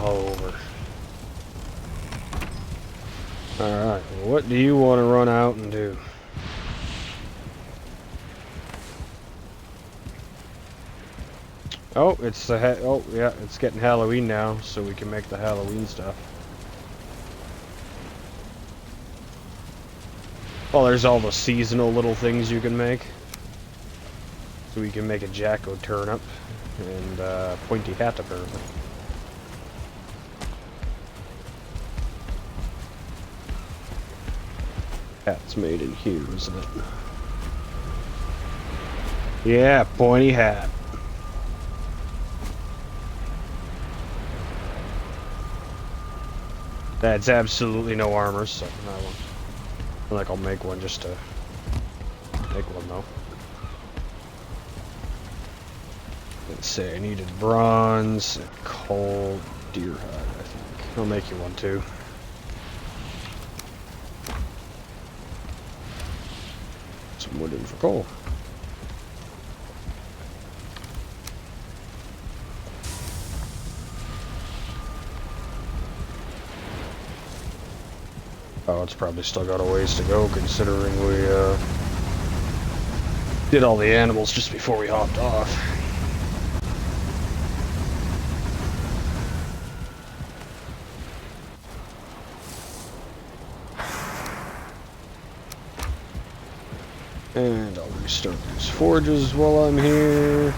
over. Alright, what do you want to run out and do? Oh, it's the oh yeah, it's getting Halloween now, so we can make the Halloween stuff. Well, there's all the seasonal little things you can make. So we can make a jack-o'-turnip and pointy hat apparently. Hat's made in here, isn't it? Yeah, pointy hat. That's absolutely no armor, so I like I'll make one just to make one though. Let's say I needed bronze and coal deer hide, I think. I'll make you one too. Some wood in for coal. Oh, it's probably still got a ways to go considering we did all the animals just before we hopped off. And I'll restart these forges while I'm here.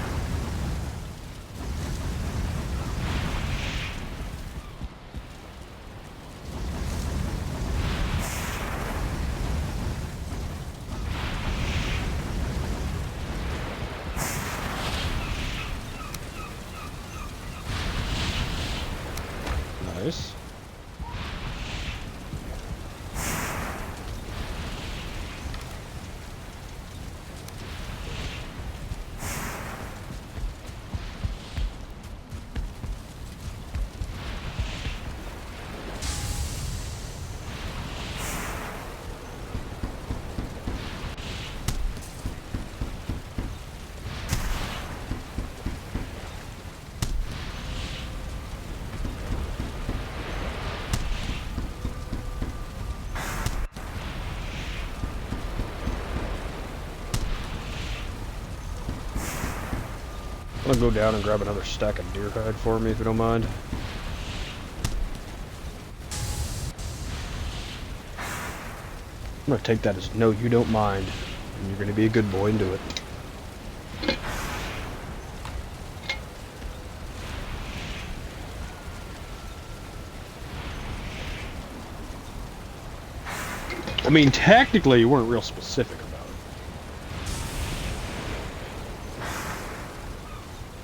Nice. I'm gonna go down and grab another stack of deer hide for me if you don't mind. I'm gonna take that as no, you don't mind. And you're gonna be a good boy and do it. I mean, technically, you weren't real specific about it.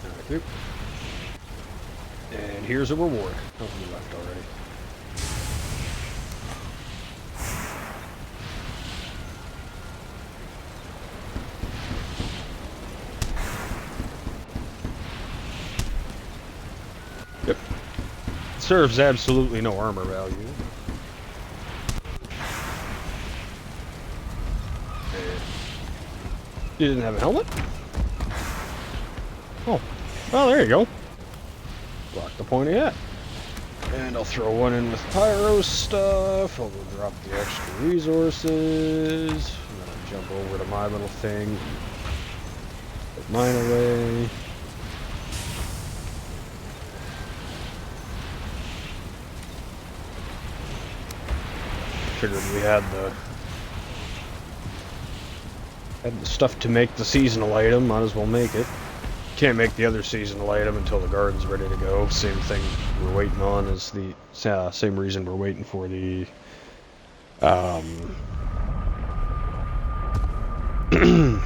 Thank you. And here's a reward. Oh, you left already. Yep. Serves absolutely no armor value. You didn't have a helmet? Oh. Well, there you go. Lock the pointy hat. And I'll throw one in with pyro stuff. I'll go drop the extra resources. I'm gonna jump over to my little thing. Put mine away. Figured we had the stuff to make the seasonal item, might as well make it. Can't make the other seasonal item until the garden's ready to go. Same thing we're waiting on as the same reason we're waiting for the waiting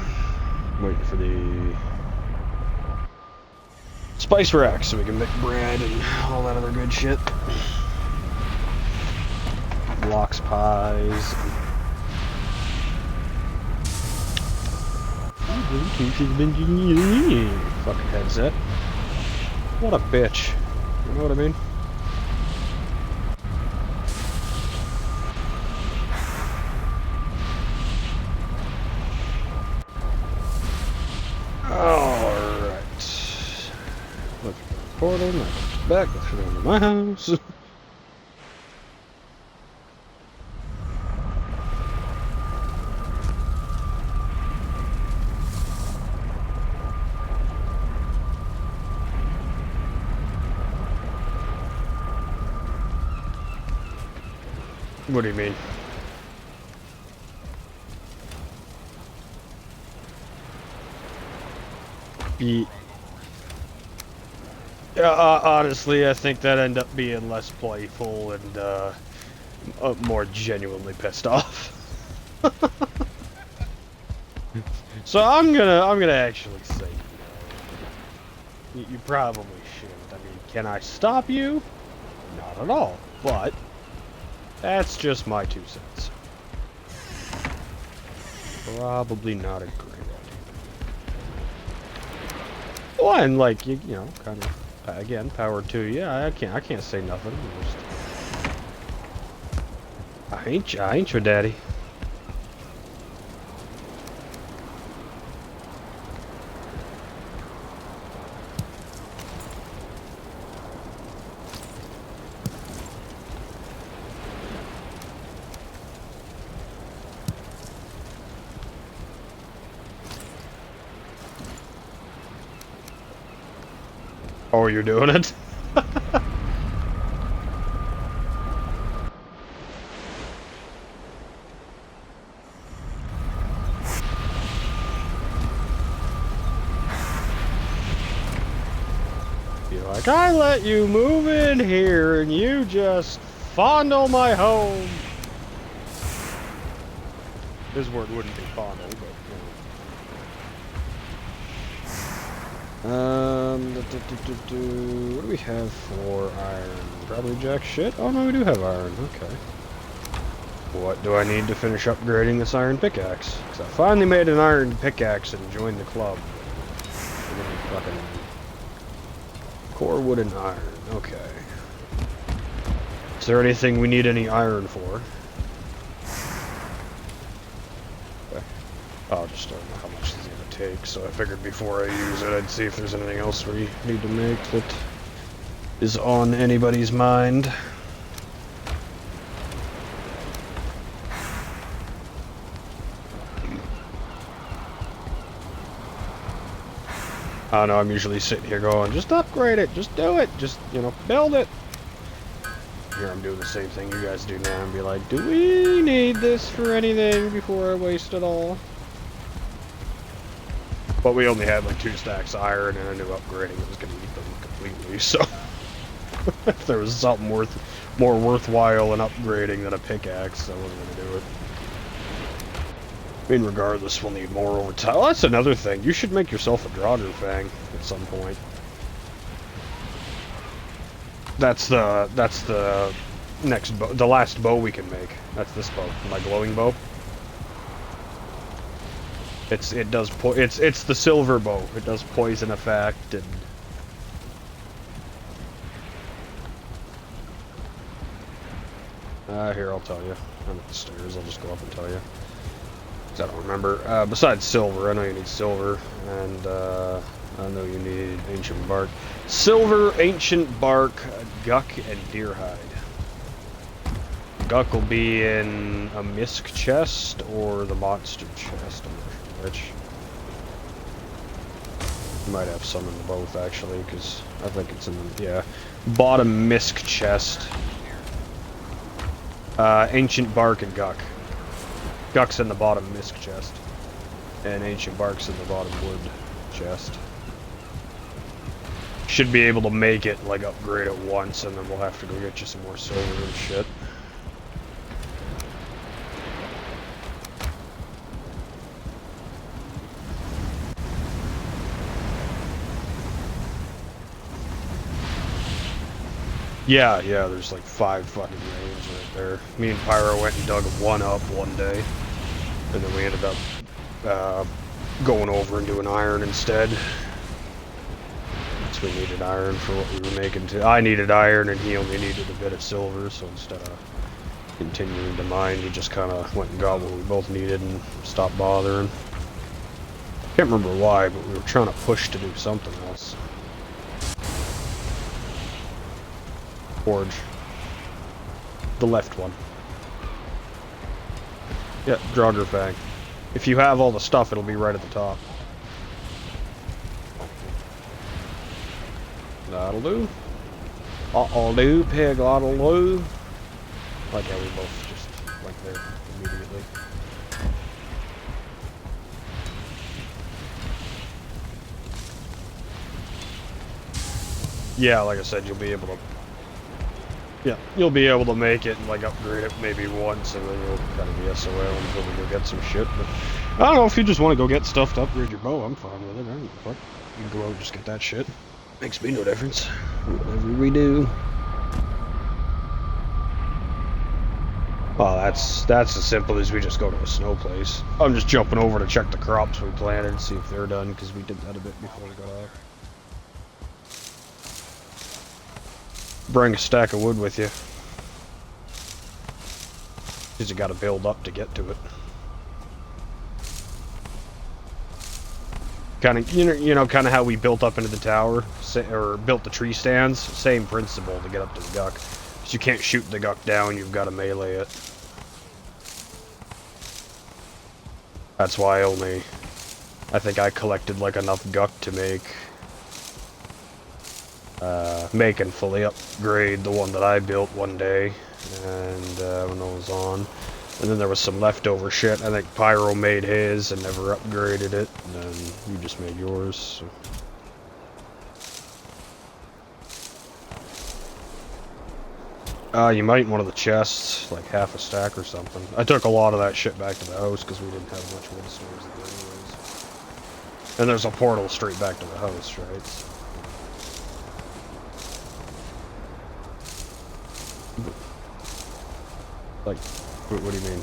for the spice rack so we can make bread and all that other good shit. Lox pies. Fucking headset. What a bitch. You know what I mean? Alright. portal, and I go back, go through into my house. What do you mean? Yeah, honestly, I think that ended up being less playful and more genuinely pissed off. So I'm gonna actually say no. You probably shouldn't. I mean, can I stop you? Not at all. But that's just my 2 cents. Probably not a great idea. Well, and like you know, kind of again, power to you. I can't say nothing. I ain't your daddy. Oh, you're doing it? You're like, I let you move in here and you just fondle my home. This word wouldn't be fondle, but you know. What do we have for iron? Probably jack shit? Oh no, we do have iron, okay. What do I need to finish upgrading this iron pickaxe? Because I finally made an iron pickaxe and joined the club. Fucking core wood and iron, okay. Is there anything we need any iron for? Okay. Oh, just don't know how much this is going to take, so I figured before I use it I'd see if there's anything else we need to make that is on anybody's mind. I don't know, I'm usually sitting here going, just upgrade it, just do it, just, you know, build it. Here I'm doing the same thing you guys do now and be like, do we need this for anything before I waste it all? But we only had like 2 stacks of iron and I knew upgrading was going to eat them completely, so if there was something more worthwhile in upgrading than a pickaxe, I wasn't going to do it. I mean, regardless, we'll need more over time. Oh, that's another thing. You should make yourself a Draugr Fang at some point. That's the next bow, the last bow we can make. That's this bow, my glowing bow. It's the silver bow. It does poison effect and. Here I'll tell you. I'm at the stairs. I'll just go up and tell you. I don't remember. Besides silver, I know you need silver, and I know you need ancient bark. Silver, ancient bark, guck, and deer hide. Guck will be in a misc chest or the monster chest. I'm not sure which. You might have some in both actually, because I think it's in the bottom misc chest. Ancient bark and guck. Guck's in the bottom misc chest, and ancient bark's in the bottom wood chest. Should be able to make it, like, upgrade it once, and then we'll have to go get you some more silver and shit. Yeah, there's like 5 fucking rains right there. Me and Pyro went and dug one up one day, and then we ended up going over and doing iron instead. So we needed iron for what we were making too. I needed iron and he only needed a bit of silver, so instead of continuing to mine, he just kind of went and got what we both needed and stopped bothering. Can't remember why, but we were trying to push to do something else. Forge. The left one. Yeah, Draugr. If you have all the stuff, it'll be right at the top. That'll do. That'll do, pig, that'll do. Like how we both just went there immediately. Yeah, like I said, you'll be able to... Yeah, you'll be able to make it and, like, upgrade it maybe once, and then you'll kind of be SOL until we go get some shit, but... I don't know, if you just want to go get stuff to upgrade your bow, I'm fine with it. I don't give a fuck. You can go out and just get that shit. Makes me no difference. Whatever we do. Well, that's as simple as we just go to a snow place. I'm just jumping over to check the crops we planted and see if they're done, because we did that a bit before we got out. Bring a stack of wood with you. Because you gotta build up to get to it. Kind of, you know, kind of how we built up into the tower, or built the tree stands. Same principle to get up to the guck. Because you can't shoot the guck down, you've got to melee it. That's why I think I collected like enough guck to make and fully upgrade the one that I built one day, and when I was on. And then there was some leftover shit. I think Pyro made his and never upgraded it, and then you just made yours. So. You might in one of the chests, like half a stack or something. I took a lot of that shit back to the house because we didn't have much wood stores there anyways. And there's a portal straight back to the house, right? So. Like, what do you mean?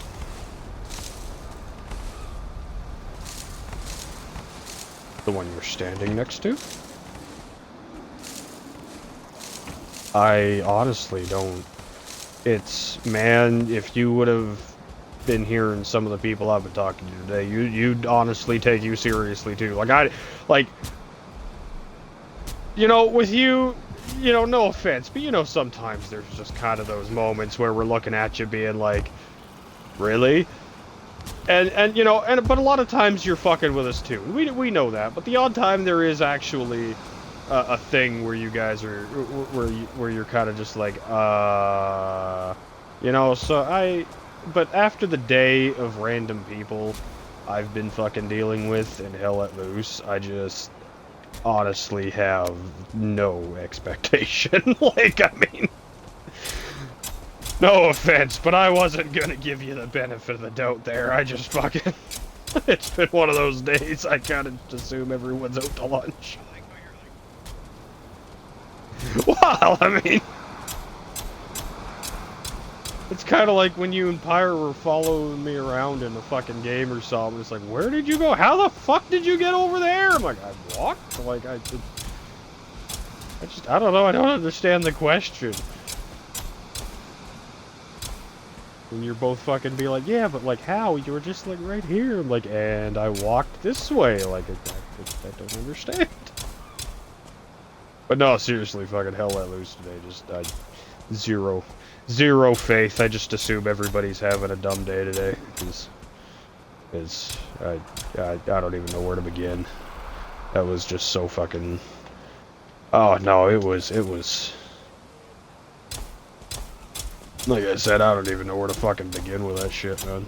The one you're standing next to? I honestly don't. It's, man, if you would have been hearing some of the people I've been talking to today, you'd honestly take you seriously too. Like, you know, with you, you know, no offense, but you know, sometimes there's just kind of those moments where we're looking at you being like, really? And you know, but a lot of times you're fucking with us too. We know that, but the odd time there is actually a thing where you guys are, where you're kind of just like, you know, so but after the day of random people I've been fucking dealing with and hell let loose, I just honestly have no expectation. Like, I mean, no offense, but I wasn't gonna give you the benefit of the doubt there. I just fucking, it's been one of those days. I kind of assume everyone's out to lunch. Well, I mean, it's kind of like when you and Pyro were following me around in a fucking game or something. It's like, where did you go? How the fuck did you get over there? I'm like, I walked? Like, I don't know. I don't understand the question. And you're both fucking be like, yeah, but like, how? You were just like right here. I'm like, and I walked this way. Like, I don't understand. But no, seriously, fucking hell let loose today. Just, zero faith. I just assume everybody's having a dumb day today. Because I don't even know where to begin. That was just so fucking... Oh, no, it was... Like I said, I don't even know where to fucking begin with that shit, man.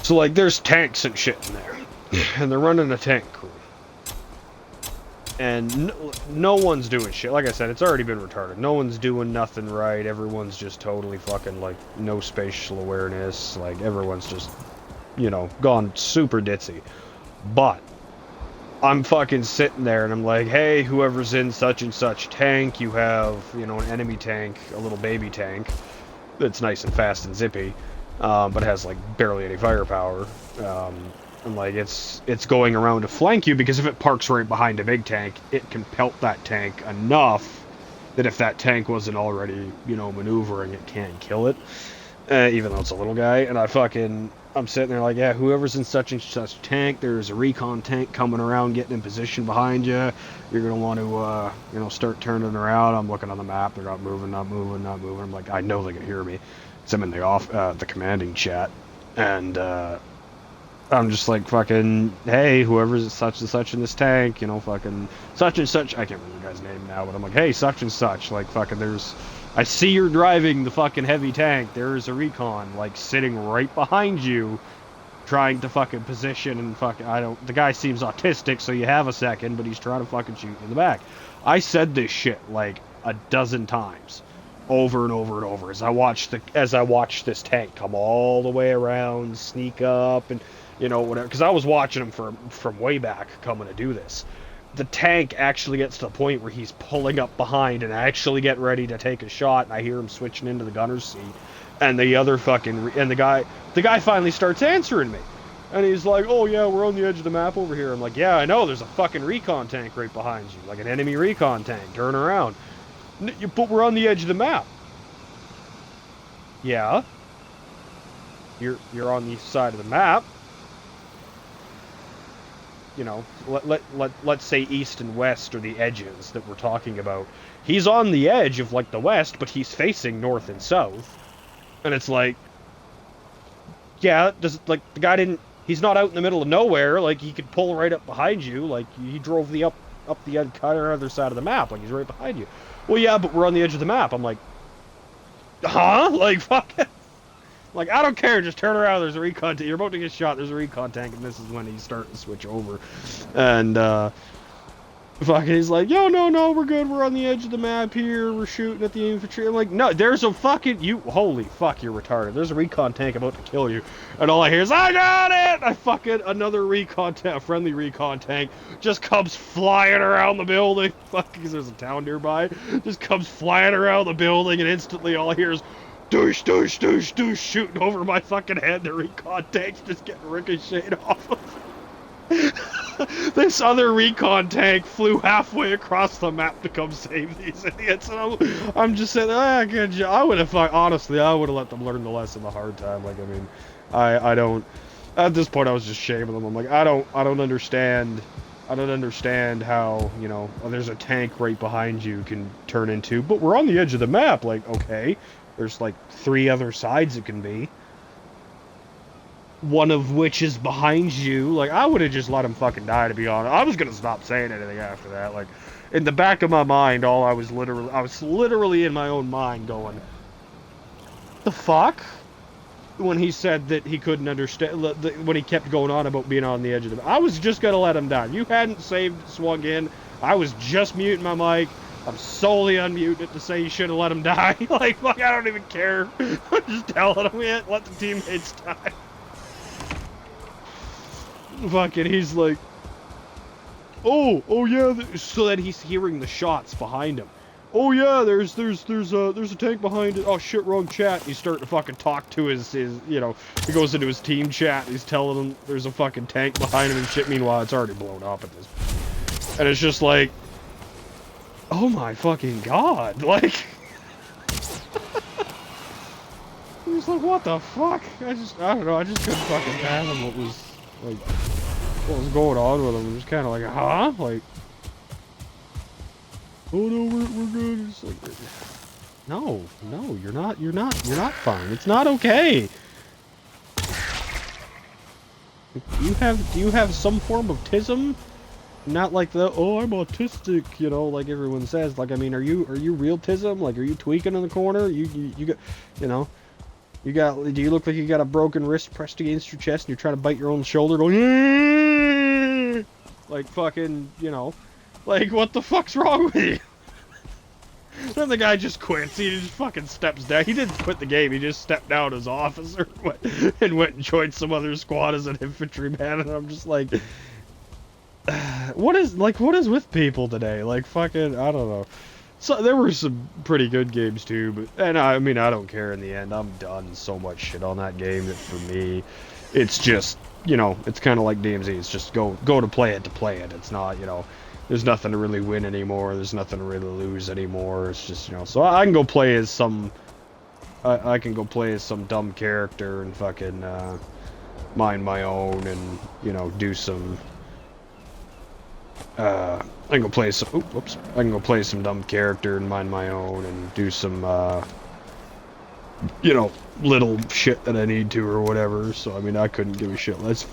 So, like, there's tanks and shit in there. And they're running a tank crew. And no one's doing shit. Like I said, it's already been retarded. No one's doing nothing right. Everyone's just totally fucking, like, no spatial awareness. Like, everyone's just, you know, gone super ditzy. But I'm fucking sitting there and I'm like, hey, whoever's in such and such tank, you have, you know, an enemy tank, a little baby tank that's nice and fast and zippy, but has like barely any firepower. And like it's going around to flank you, because if it parks right behind a big tank, it can pelt that tank enough that if that tank wasn't already, you know, maneuvering, it can't kill it, even though it's a little guy. And I fucking I'm sitting there like, yeah, whoever's in such and such tank, there's a recon tank coming around, getting in position behind you. You're gonna want to, start turning around. I'm looking on the map. They're not moving, not moving, not moving. I'm like, I know they can hear me. So I'm in the commanding chat, and I'm just like, fucking, hey, whoever's such and such in this tank, fucking such and such. I can't remember the guy's name now, but I'm like, hey, such and such, like, fucking, I see you're driving the fucking heavy tank. There's a recon, like, sitting right behind you, trying to fucking position and fucking, the guy seems autistic, so you have a second, but he's trying to fucking shoot you in the back. I said this shit, like, a dozen times, over and over and over, as I watched this tank come all the way around, sneak up, and, whatever, because I was watching him from way back coming to do this. The tank actually gets to the point where he's pulling up behind and actually get ready to take a shot, and I hear him switching into the gunner's seat, and the guy finally starts answering me, and he's like, oh yeah, we're on the edge of the map over here. I'm like, yeah, I know, there's a fucking recon tank right behind you, like an enemy recon tank, turn around. But we're on the edge of the map. Yeah, you're on the side of the map. Let's say east and west are the edges that we're talking about. He's on the edge of, like, the west, but he's facing north and south. And it's like, yeah, the guy he's not out in the middle of nowhere, like, he could pull right up behind you, like, he drove up the other side of the map, like, he's right behind you. Well, yeah, but we're on the edge of the map. I'm like, huh? Like, fuck it. Like, I don't care, just turn around, there's a recon tank, you're about to get shot, there's a recon tank, and this is when he's starting to switch over. And, fucking, he's like, yo, no, we're good, we're on the edge of the map here, we're shooting at the infantry. I'm like, no, there's a fucking, holy fuck, you're retarded, there's a recon tank about to kill you. And all I hear is, I got it! Another recon tank, a friendly recon tank, just comes flying around the building, fuck, because there's a town nearby, just comes flying around the building, and instantly all I hear is, douche, douche, douche, douche, shooting over my fucking head. The recon tank's just getting ricocheted off of. This other recon tank flew halfway across the map to come save these idiots. And I'm just saying, good job. I would have let them learn the lesson the hard time. Like, I mean, I don't, at this point I was just shaming them. I'm like, I don't understand how, there's a tank right behind you can turn into, but we're on the edge of the map. Like, okay. There's like 3 other sides it can be. One of which is behind you. Like, I would have just let him fucking die, to be honest. I was gonna stop saying anything after that. Like, in the back of my mind, I was literally in my own mind going, the fuck? When he said that he couldn't understand, when he kept going on about being on the edge of the, I was just gonna let him die. You hadn't swung in. I was just muting my mic. I'm solely unmuting it to say you should have let him die. Like, fuck, I don't even care. I'm just telling him, yeah, let the teammates die. Fucking, he's like, oh yeah, so that he's hearing the shots behind him. Oh yeah, there's a tank behind it. Oh shit, wrong chat. He's starting to fucking talk to his he goes into his team chat. And he's telling him there's a fucking tank behind him and shit. Meanwhile, it's already blown up at this point. And it's just like, oh my fucking god, like, he was like, what the fuck? I don't know, I just couldn't fucking fathom what was going on with him. It was kind of like, huh? Like, oh no, we're good. It's like, no, you're not fine. It's not okay. Do you have some form of tism? Not like the, oh, I'm autistic, like everyone says. Like, I mean, are you real tism? Like, are you tweaking in the corner? You got, do you look like you got a broken wrist pressed against your chest and you're trying to bite your own shoulder going, like, fucking, like, what the fuck's wrong with you? Then the guy just quits. He just fucking steps down. He didn't quit the game. He just stepped down as officer and went and joined some other squad as an infantryman. And I'm just like, what is with people today? Like, fucking, I don't know. So there were some pretty good games too, but, and I mean, I don't care in the end. I'm done so much shit on that game that for me, it's just, it's kind of like DMZ. It's just go to play it. It's not, there's nothing to really win anymore. There's nothing to really lose anymore. It's just, so I can go play as some, I can go play as some dumb character and fucking, mind my own and, you know, do some, I can go play some, whoops, I can go play some dumb character and mind my own and do some, you know, little shit that I need to or whatever. So, I mean, I couldn't give a shit. Let's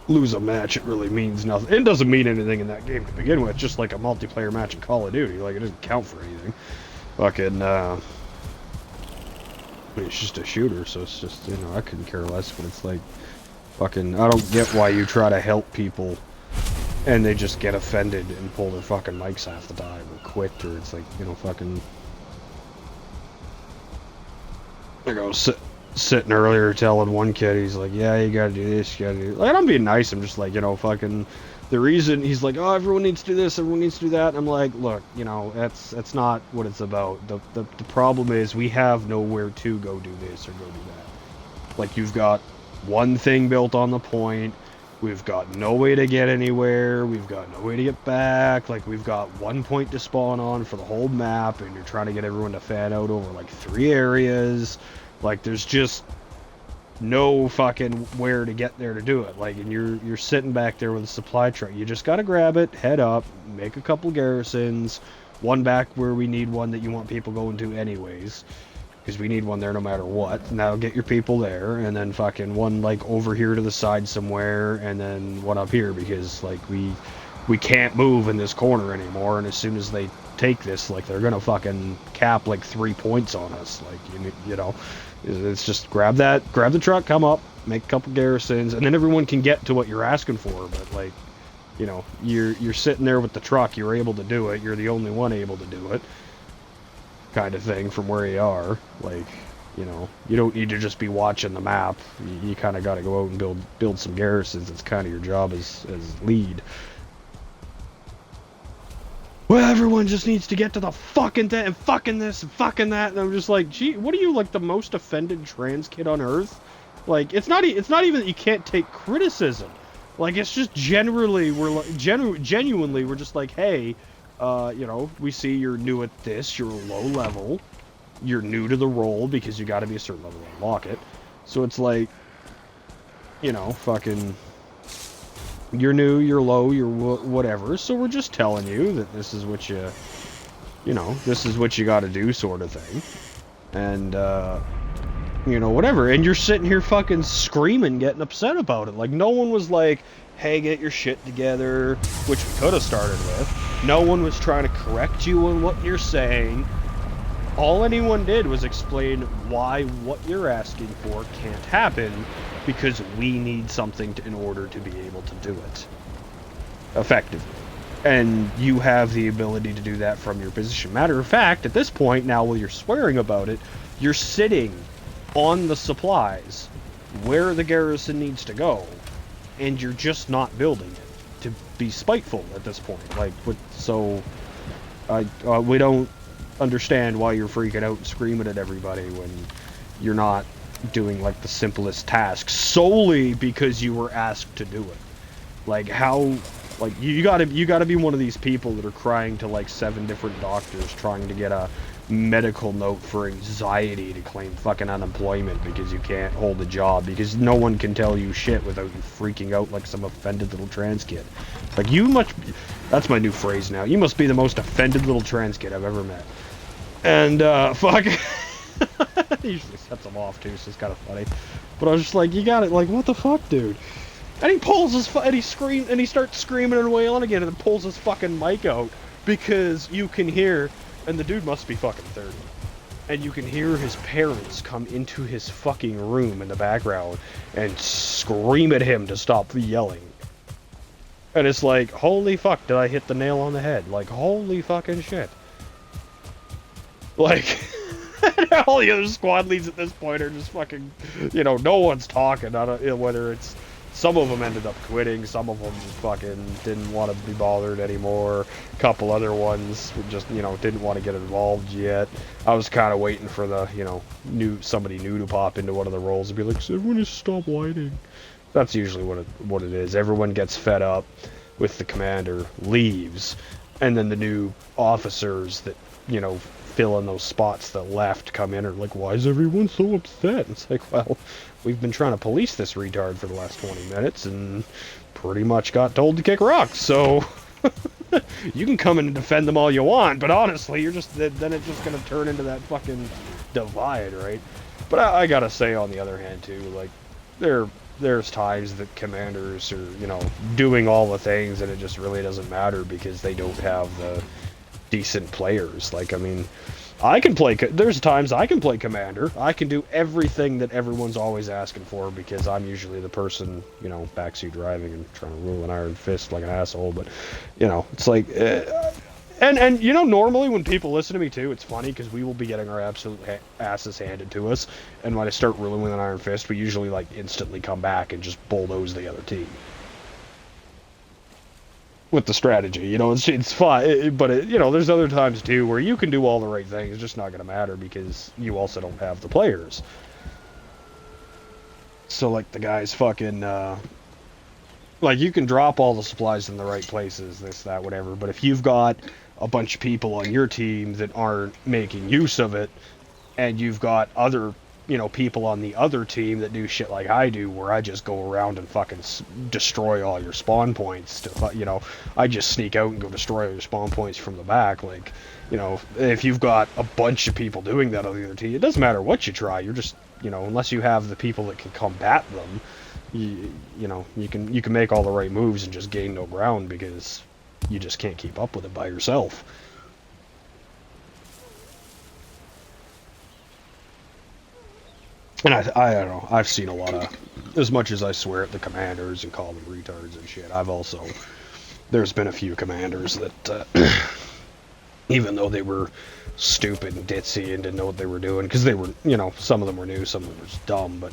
lose a match. It really means nothing. It doesn't mean anything in that game to begin with. Just like a multiplayer match in Call of Duty. Like, it doesn't count for anything. Fucking, it's just a shooter, so it's just, you know, I couldn't care less, but it's like, fucking, I don't get why you try to help people and they just get offended and pull their fucking mics half the time or quit, or it's like, you know, fucking... Like I was sitting earlier telling one kid, he's like, yeah, you gotta do this, you gotta do... Like, I'm being nice, I'm just like, you know, fucking... The reason, he's like, oh, everyone needs to do this, everyone needs to do that, and I'm like, look, you know, that's not what it's about. The problem is, we have nowhere to go do this or go do that. Like, you've got one thing built on the point, we've got no way to get anywhere, we've got no way to get back, like, we've got one point to spawn on for the whole map, and you're trying to get everyone to fan out over, like, 3 areas. Like, there's just no fucking where to get there to do it. Like, and you're sitting back there with a supply truck. You just gotta grab it, head up, make a couple garrisons, one back where we need one that you want people going to anyways, because we need one there no matter what, and that'll get your people there, and then fucking one, like, over here to the side somewhere, and then one up here, because, like, we can't move in this corner anymore, and as soon as they take this, like, they're gonna fucking cap, like, 3 points on us. Like, you know, it's just grab the truck, come up, make a couple garrisons, and then everyone can get to what you're asking for. But, like, you know, you're sitting there with the truck, you're able to do it, you're the only one able to do it, kind of thing, from where you are. Like, you know, you don't need to just be watching the map. You kind of got to go out and build some garrisons. It's kind of your job as lead. Well, everyone just needs to get to the fucking thing, and fucking this, and fucking that, and I'm just like, gee, what are you, like, the most offended trans kid on earth? Like, it's not even that you can't take criticism. Like, it's just generally, we're like, genuinely, we're just like, hey, you know, we see you're new at this, you're low level, you're new to the role, because you gotta be a certain level to unlock it. So it's like, you know, fucking... You're new, you're low, you're whatever, so we're just telling you that this is what you know, this is what you gotta do, sort of thing. And, you know, whatever. And you're sitting here fucking screaming, getting upset about it. Like, no one was like, hey, get your shit together, which we could have started with. No one was trying to correct you on what you're saying. All anyone did was explain why what you're asking for can't happen, because we need something in order to be able to do it effectively. And you have the ability to do that from your position. Matter of fact, at this point, now while you're swearing about it, you're sitting on the supplies where the garrison needs to go, and you're just not building it to be spiteful at this point. Like, so we don't understand why you're freaking out and screaming at everybody when you're not doing, like, the simplest task solely because you were asked to do it. Like, how, like, you gotta be one of these people that are crying to, like, 7 different doctors trying to get a medical note for anxiety to claim fucking unemployment because you can't hold a job, because no one can tell you shit without you freaking out like some offended little trans kid. Like, you must, that's my new phrase now, you must be the most offended little trans kid I've ever met. And, fuck, it usually sets him off too, so it's kind of funny. But I was just like, you got it, like, what the fuck, dude? And he pulls his, and he starts screaming and wailing again, and then pulls his fucking mic out, because you can hear, and the dude must be fucking 30, and you can hear his parents come into his fucking room in the background, and scream at him to stop yelling. And it's like, holy fuck, did I hit the nail on the head? Like, holy fucking shit. Like, all the other squad leads at this point are just fucking, you know, no one's talking. I don't, you know, whether it's, some of them ended up quitting, some of them just fucking didn't want to be bothered anymore. A couple other ones just, you know, didn't want to get involved yet. I was kind of waiting for the, you know, somebody new to pop into one of the roles and be like, so everyone just stop whining. That's usually what it is. Everyone gets fed up with the commander, leaves, and then the new officers that you know, fill in those spots that left come in are like, why is everyone so upset? It's like, well, we've been trying to police this retard for the last 20 minutes and pretty much got told to kick rocks, so you can come in and defend them all you want, but honestly, you're just, then it's just gonna turn into that fucking divide, right? But I gotta say, on the other hand, too, like, there's times that commanders are, you know, doing all the things and it just really doesn't matter because they don't have the decent players. Like, I mean, there's times I can play commander. I can do everything that everyone's always asking for because I'm usually the person, you know, backseat driving and trying to rule an iron fist like an asshole. But, you know, it's like, and you know, normally when people listen to me too, it's funny because we will be getting our absolute asses handed to us, and when I start ruling with an iron fist, we usually like instantly come back and just bulldoze the other team with the strategy. You know, it's fun, but you know, there's other times too where you can do all the right things, it's just not going to matter because you also don't have the players. So like the guys fucking like, you can drop all the supplies in the right places, this, that, whatever, but if you've got a bunch of people on your team that aren't making use of it, and you've got other, you know, people on the other team that do shit like I do, where I just go around and fucking destroy all your spawn points, to, you know, I just sneak out and go destroy all your spawn points from the back, like, you know, if you've got a bunch of people doing that on the other team, it doesn't matter what you try, you're just, you know, unless you have the people that can combat them, you know, you can make all the right moves and just gain no ground because you just can't keep up with it by yourself. And I don't know, I've seen a lot of, as much as I swear at the commanders and call them retards and shit, there's been a few commanders that, even though they were stupid and ditzy and didn't know what they were doing, because they were, you know, some of them were new, some of them were just dumb, but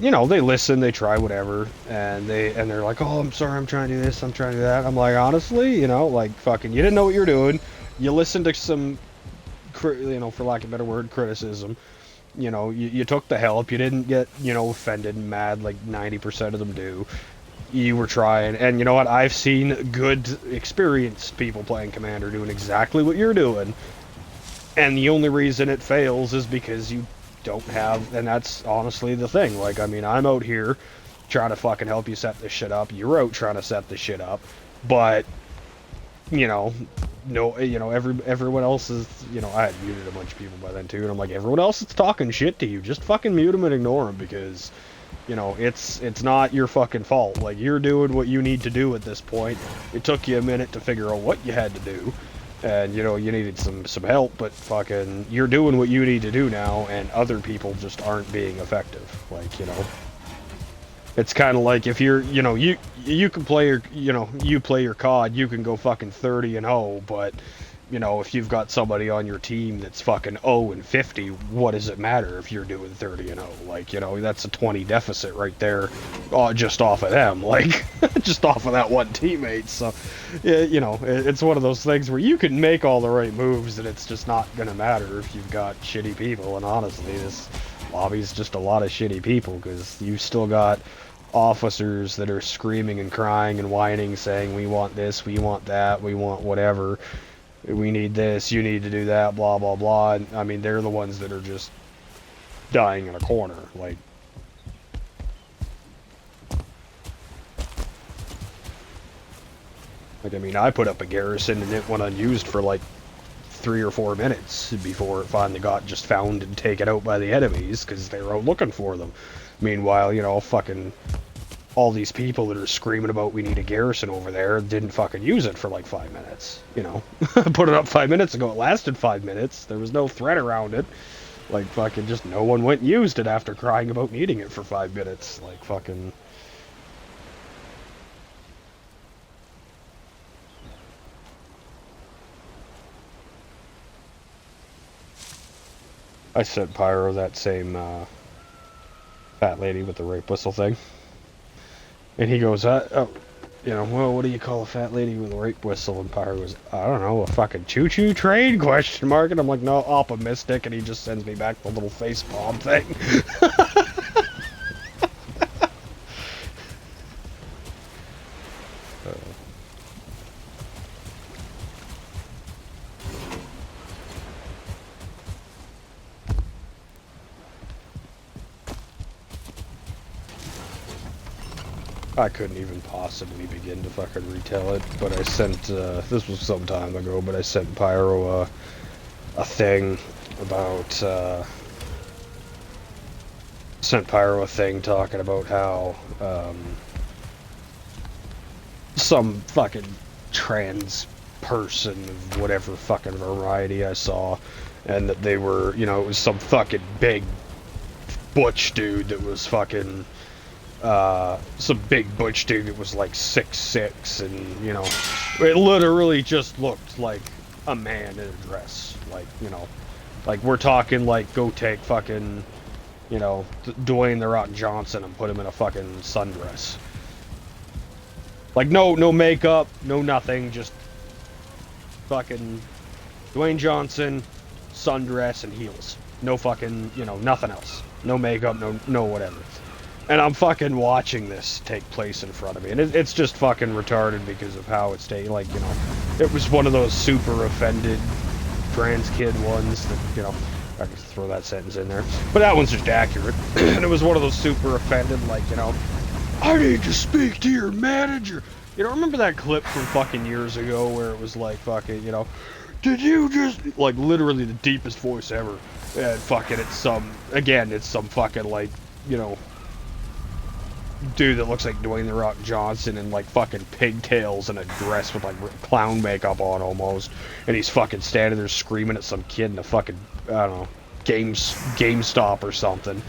you know, they listen, they try whatever, and they're like, oh, I'm sorry, I'm trying to do this, I'm trying to do that. I'm like, honestly, you know, like, fucking, you didn't know what you're doing. You listened to some, you know, for lack of a better word, criticism. You know, you took the help. You didn't get, you know, offended and mad like 90% of them do. You were trying, and you know what? I've seen good, experienced people playing Commander doing exactly what you're doing, and the only reason it fails is because you don't have, and that's honestly the thing. Like, I mean, I'm out here trying to fucking help you set this shit up. You're out trying to set this shit up, but you know, no, you know, everyone else is, you know, I had muted a bunch of people by then too, and I'm like, everyone else that's talking shit to you, just fucking mute them and ignore them because, you know, it's not your fucking fault. Like, you're doing what you need to do at this point. It took you a minute to figure out what you had to do, and you know, you needed some help, but fucking, you're doing what you need to do now, and other people just aren't being effective. Like, you know, it's kind of like if you're, you know, you can play your, you know, you play your COD, you can go fucking 30-0, but you know, if you've got somebody on your team that's fucking 0-50, what does it matter if you're doing 30-0? Like, you know, that's a 20 deficit right there, just off of them, like, just off of that one teammate. So, you know, it's one of those things where you can make all the right moves, and it's just not gonna matter if you've got shitty people. And honestly, this lobby's just a lot of shitty people, because you've still got officers that are screaming and crying and whining, saying, we want this, we want that, we want whatever. We need this, you need to do that, blah, blah, blah. And, I mean, they're the ones that are just dying in a corner. Like, I mean, I put up a garrison and it went unused for like 3 or 4 minutes before it finally got just found and taken out by the enemies, because they were out looking for them. Meanwhile, you know, fucking all these people that are screaming about we need a garrison over there didn't fucking use it for like 5 minutes, you know. Put it up 5 minutes ago, it lasted 5 minutes, there was no threat around it. Like, fucking just no one went and used it after crying about needing it for 5 minutes. Like, fucking... I sent Pyro that same fat lady with the rape whistle thing. And he goes, oh, you know, well, what do you call a fat lady with a rape whistle? And Pyro goes, I don't know, a fucking choo-choo train, question mark. And I'm like, no, optimistic. And he just sends me back the little face palm thing. I couldn't even possibly begin to fucking retell it, but I sent, this was some time ago, but I sent Pyro, a thing about, sent Pyro a thing talking about how, some fucking trans person of whatever fucking variety I saw, and that they were, you know, it was some fucking big butch dude that was fucking, some big butch dude that was like 6'6", and, you know, it literally just looked like a man in a dress. Like, you know, like we're talking like go take fucking, you know, Dwayne "The Rock" Johnson and put him in a fucking sundress. Like no makeup, no nothing, just fucking Dwayne Johnson, sundress and heels. No fucking, you know, nothing else. No makeup, no whatever. And I'm fucking watching this take place in front of me, and it's just fucking retarded because of how it's taken. Like, you know, it was one of those super offended trans kid ones that, you know, I can throw that sentence in there, but that one's just accurate. And it was one of those super offended, like, you know, I need to speak to your manager. You know, remember that clip from fucking years ago where it was like fucking, you know, did you just, like, literally the deepest voice ever, and fucking it's some fucking, like, you know, dude that looks like Dwayne "The Rock" Johnson in like fucking pigtails and a dress with like clown makeup on almost, and he's fucking standing there screaming at some kid in a fucking, I don't know, GameStop or something.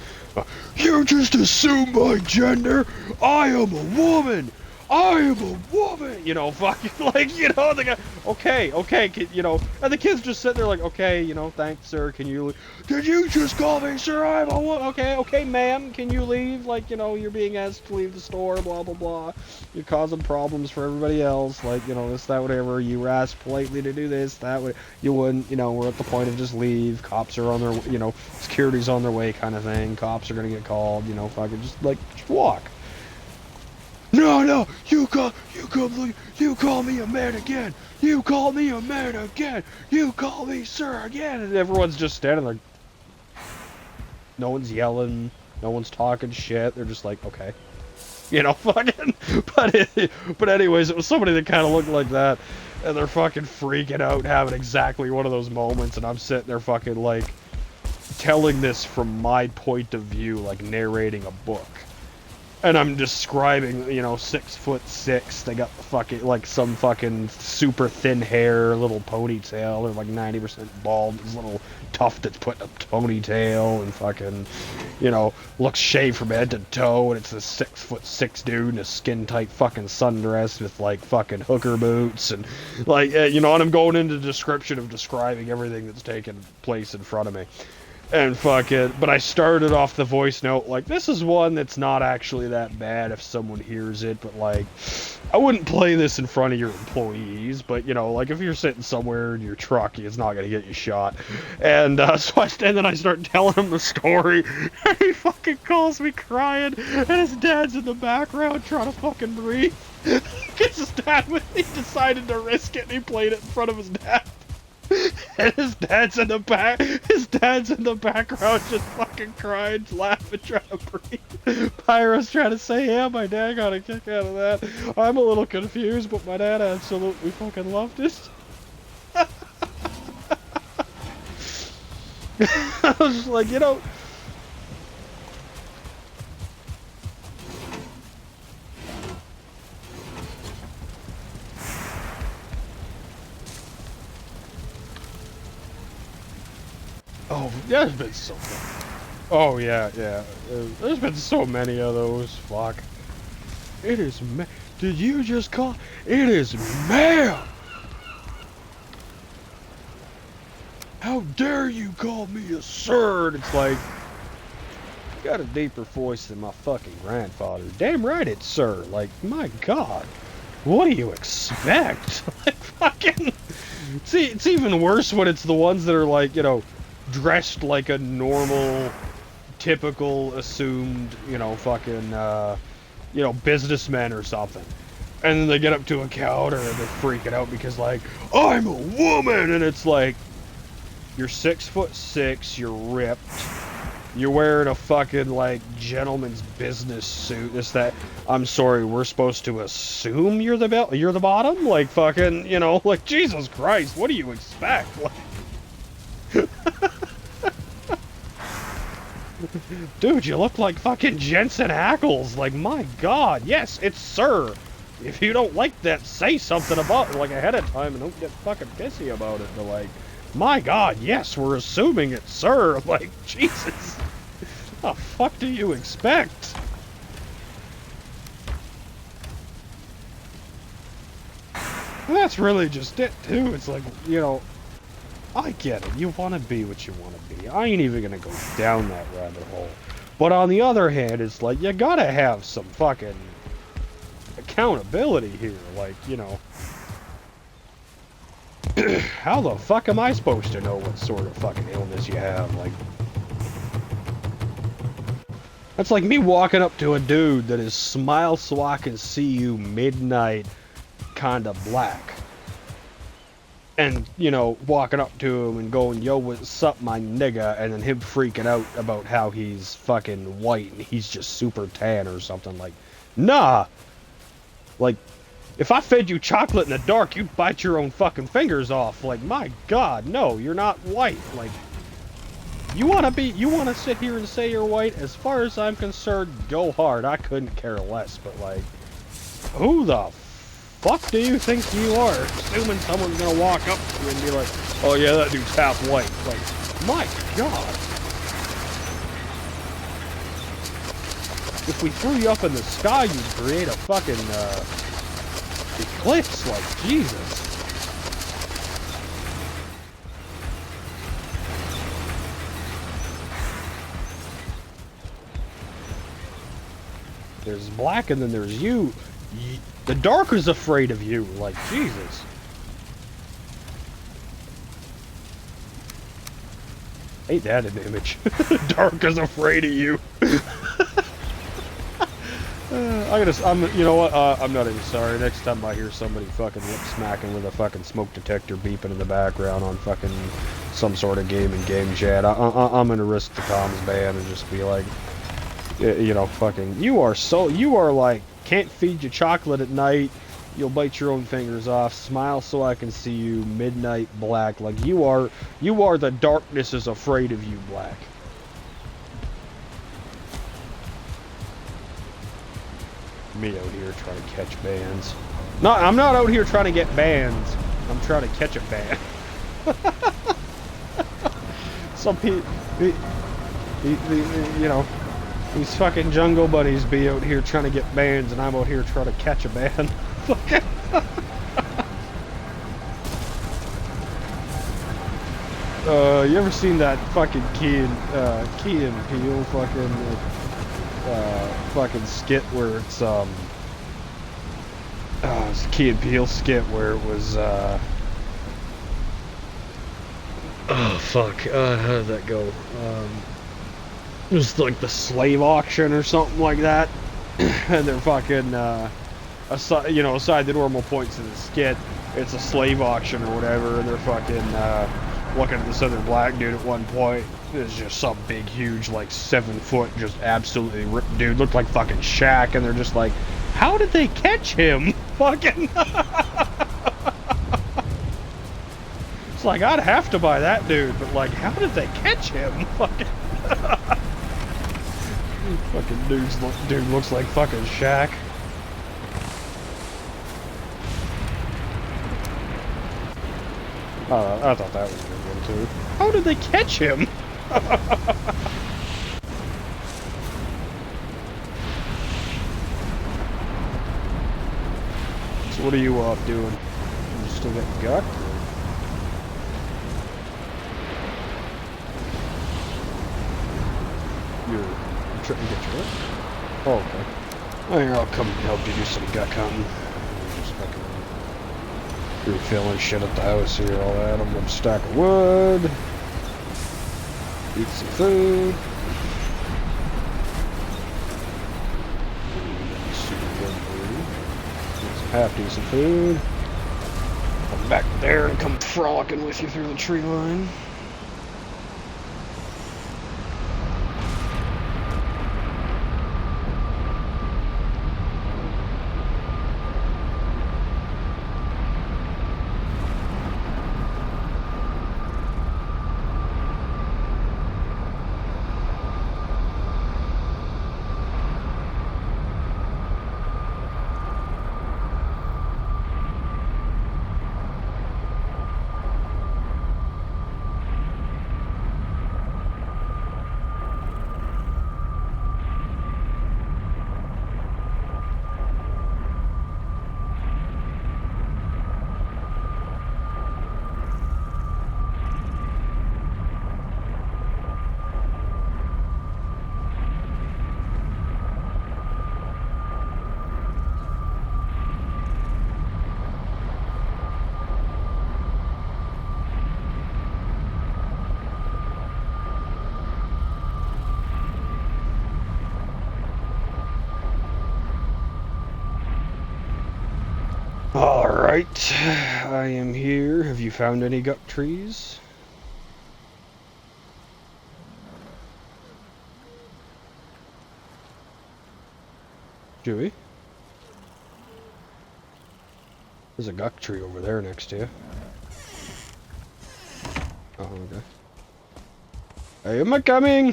You just assume my gender. I am a woman. I am a woman. You know, fucking like, you know, the guy. Okay, you know, and the kid's just sitting there like, okay, you know, thanks, sir. Can you? Did you just call me, sir? I'm a woman. Okay, ma'am. Can you leave? Like, you know, you're being asked to leave the store. Blah blah blah. You're causing problems for everybody else. Like, you know, this, that, whatever. You were asked politely to do this, that, way. You wouldn't. You know, we're at the point of just leave. Cops are on their, you know, security's on their way, kind of thing. Cops are gonna get called. You know, fucking just walk. No, you call me a man again. You call me a man again. You call me sir again. And everyone's just standing there. No one's yelling. No one's talking shit. They're just like, okay. You know, fucking. But anyways, it was somebody that kind of looked like that. And they're fucking freaking out, having exactly one of those moments. And I'm sitting there fucking, like, telling this from my point of view, like narrating a book. And I'm describing, you know, 6'6". They got fucking, like, some fucking super thin hair, little ponytail. They're like 90% bald. This little tuft that's put in a ponytail, and fucking, you know, looks shaved from head to toe. And it's a 6'6" dude in a skin-tight fucking sundress with, like, fucking hooker boots. And, like, you know, and I'm going into the description of describing everything that's taken place in front of me. And fucking, but I started off the voice note like, this is one that's not actually that bad if someone hears it, but like, I wouldn't play this in front of your employees, but you know, like if you're sitting somewhere in your truck, it's not gonna get you shot. And then I start telling him the story, and he fucking calls me crying, and his dad's in the background trying to fucking breathe. Because his dad, he decided to risk it, and he played it in front of his dad. And his dad's in the background just fucking crying, laughing, trying to breathe. Pyro's trying to say, yeah, my dad got a kick out of that. I'm a little confused, but my dad absolutely fucking loved it. I was just like, you know... Oh, there's been so many. Oh, yeah. There's been so many of those. Fuck. It is Did you just call? It is ma'am! How dare you call me a sir? And it's like, you got a deeper voice than my fucking grandfather. Damn right it's sir. Like, my God. What do you expect? Like, fucking... See, it's even worse when it's the ones that are like, you know, dressed like a normal, typical, assumed, you know, fucking, you know, businessmen or something. And then they get up to a counter and they're freaking out because, like, I'm a woman! And it's like, you're 6'6", you're ripped, You're wearing a fucking, like, gentleman's business suit. Is that... I'm sorry, we're supposed to assume you're the bottom? Like, fucking, you know, like, Jesus Christ, what do you expect? Like... Dude, you look like fucking Jensen Ackles. Like, my God, yes, it's sir. If you don't like that, say something about it, like, ahead of time and don't get fucking pissy about it. But, like, my God, yes, we're assuming it's sir. Like, Jesus. What the fuck do you expect? And that's really just it, too. It's like, you know, I get it. You want to be what you want to be. I ain't even going to go down that rabbit hole. But on the other hand, it's like, you gotta have some fucking accountability here. Like, you know, how the fuck am I supposed to know what sort of fucking illness you have? Like, that's like me walking up to a dude that is smile so I can see you midnight kinda black. And, you know, walking up to him and going, yo, what's up, my nigga? And then him freaking out about how he's fucking white and he's just super tan or something. Like, nah. Like, if I fed you chocolate in the dark, you'd bite your own fucking fingers off. Like, my God, no, you're not white. Like, you wanna sit here and say you're white? As far as I'm concerned, go hard. I couldn't care less. But, like, who the fuck do you think you are? Assuming someone's gonna walk up to you and be like, oh yeah, that dude's half white. Like, my God. If we threw you up in the sky, you'd create a fucking, eclipse. Like, Jesus. There's black and then there's you. The dark is afraid of you, like, Jesus. Ain't that an image? Dark is afraid of you. You know what, I'm not even sorry. Next time I hear somebody fucking lip smacking with a fucking smoke detector beeping in the background on fucking some sort of game chat, I'm gonna risk the comms ban and just be like, you know, fucking, you are like, can't feed you chocolate at night, you'll bite your own fingers off, smile so I can see you, midnight black. Like, you are the darkness is afraid of you, black. Me out here trying to catch bands. No, I'm not out here trying to get bands. I'm trying to catch a band. Some people, you know, these fucking jungle buddies be out here trying to get bands, and I'm out here trying to catch a band. You ever seen that fucking Key and Peele fucking skit where it's it's a Key and Peele skit where it was oh fuck, how did that go? It was like the slave auction or something like that, and they're fucking aside, you know, aside the normal points of the skit, it's a slave auction or whatever, and they're fucking looking at this other black dude at one point. It's just some big, huge, like 7 foot, just absolutely ripped dude, looked like fucking Shaq, and they're just like, how did they catch him? Fucking. It's like, I'd have to buy that dude, but like, how did they catch him? Fucking. Fucking dude looks like fucking Shaq. I thought that was a good one too. How did they catch him? So what are you doing? You still getting gut? You're trying to get your gut? Oh, okay. Oh, here, I'll come help you do some gut hunting. Just fucking refilling shit at the house here, all that. I'm gonna stack of wood. Eat some food. Get some half decent food. Come back there and come frolicking with you through the tree line. Alright, I am here. Have you found any guck trees? Chewy? There's a guck tree over there next to you. Oh, okay. Hey, am I coming?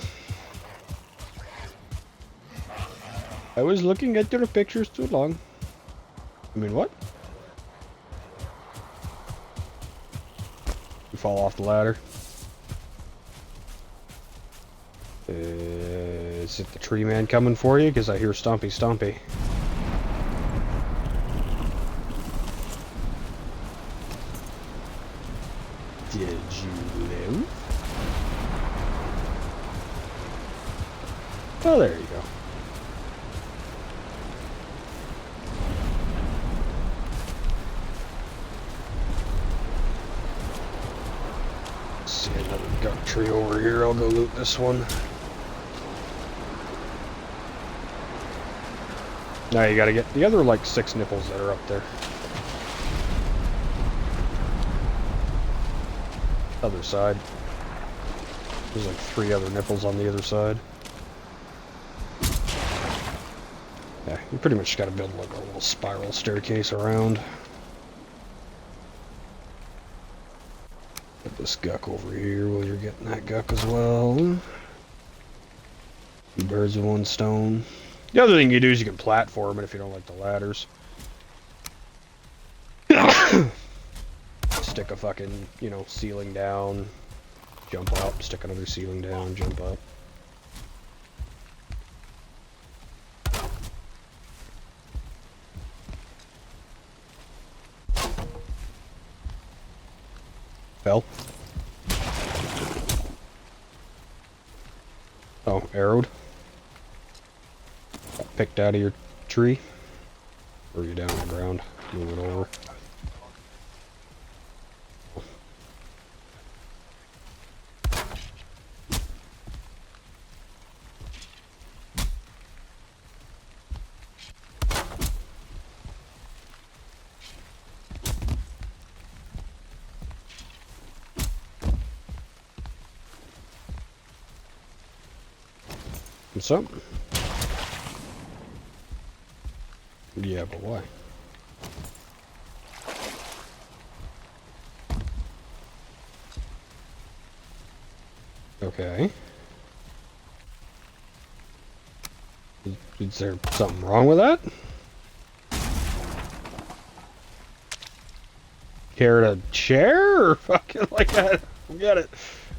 I was looking at your pictures too long. I mean, what? You fall off the ladder. Is it the tree man coming for you? Because I hear stompy stompy. Did you live? Oh, there you go. See another guck tree over here. I'll go loot this one. Now you gotta get the other like 6 nipples that are up there. Other side. There's like 3 other nipples on the other side. Yeah, you pretty much gotta build like a little spiral staircase around. Put this guck over here while you're getting that guck as well. 2 birds with 1 stone. The other thing you do is you can platform it if you don't like the ladders. Stick a fucking, you know, ceiling down, jump up, stick another ceiling down, jump up. Fell. Oh, arrowed. Got picked out of your tree. Or are you down on the ground? Moving over. What's up? Yeah, but why? Okay. Is there something wrong with that? Care to share or fucking like that? Get it.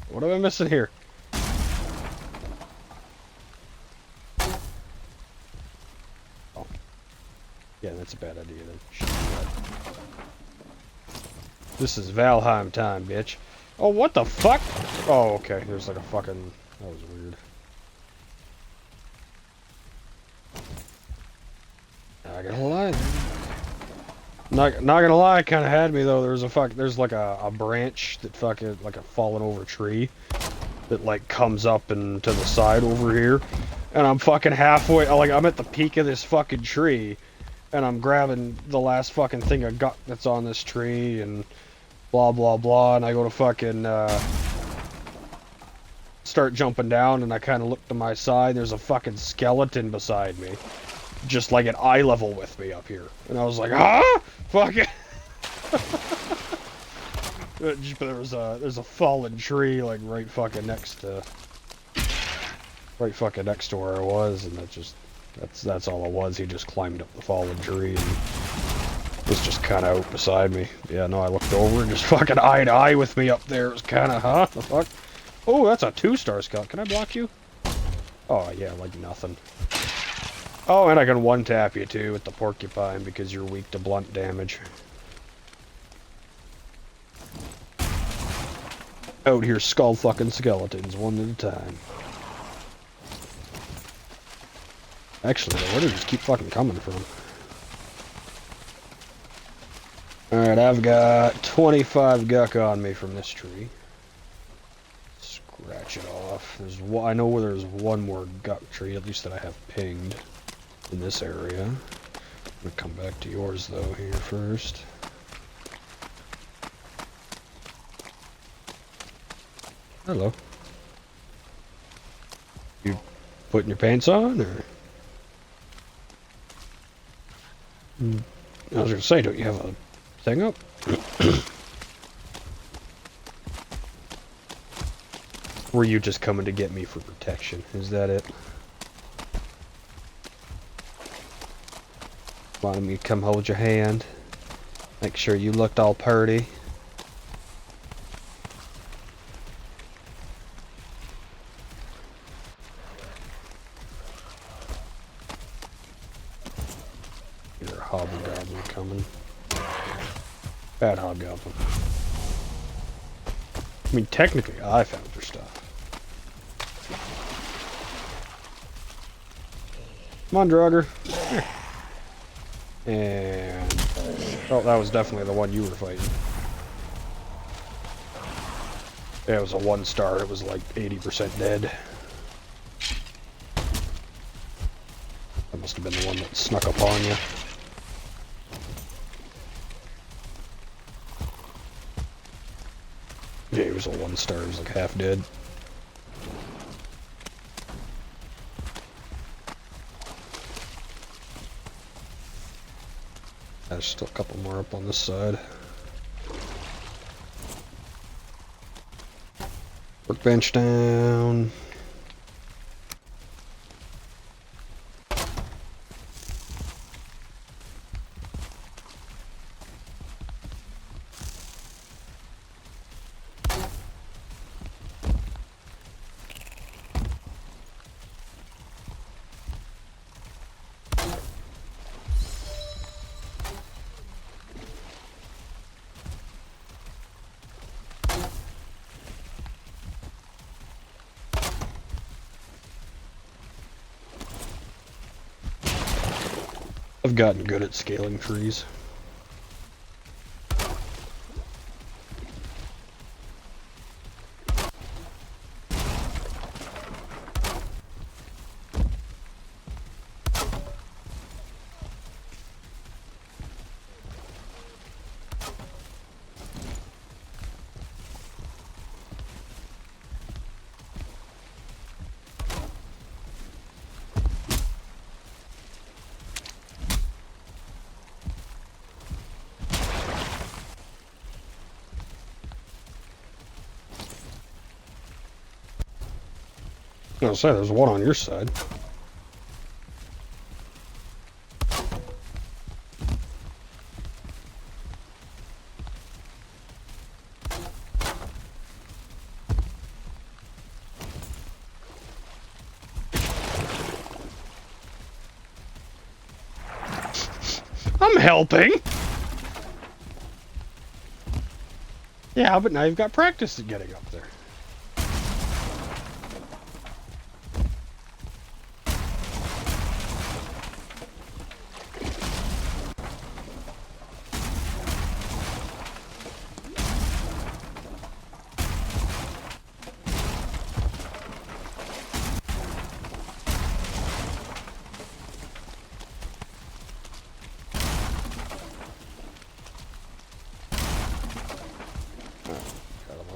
What am I missing here? Oh. Yeah, that's a bad idea then. This is Valheim time, bitch. Oh, what the fuck? Oh, okay. There's like a fucking... That was weird. Not gonna lie. Not gonna lie, it kind of had me though. There's like a branch that fucking, like a fallen over tree that like comes up and to the side over here. And I'm fucking halfway, like I'm at the peak of this fucking tree. And I'm grabbing the last fucking thing of guck that's on this tree and blah blah blah, and I go to fucking start jumping down, and I kind of look to my side. There's a fucking skeleton beside me, just like at eye level with me up here, and I was like, ah, fuck it. But there's a fallen tree like right fucking next to where I was, and that's all it was. He just climbed up the fallen tree and was just kind of out beside me. Yeah, no, I looked over and just fucking eye to eye with me up there. It was kind of, huh? The fuck? Oh, that's a 2-star scout. Can I block you? Oh, yeah, like nothing. Oh, and I can one-tap you, too, with the porcupine because you're weak to blunt damage. Out here skull fucking skeletons, one at a time. Actually, where do these keep fucking coming from? Alright, I've got 25 guck on me from this tree. Scratch it off. I know where there's one more guck tree, at least that I have pinged in this area. I'm gonna come back to yours though here first. Hello. You putting your pants on, or? I was gonna say, don't you have a thing up? Were you just coming to get me for protection? Is that it? Wanted me to come hold your hand. Make sure you looked all purty. You're a hobgoblin coming. Bad hobgoblin. I mean, technically, I found your stuff. Come on, Drugger. Here. And... oh, that was definitely the one you were fighting. Yeah, it was a 1-star. It was like 80% dead. That must have been the one that snuck up on you. Yeah, it was a 1-star. It was like half dead. There's still a couple more up on this side. Workbench down. I've gotten good at scaling trees. I was gonna say, there's one on your side. I'm helping! Yeah, but now you've got practice at getting up there.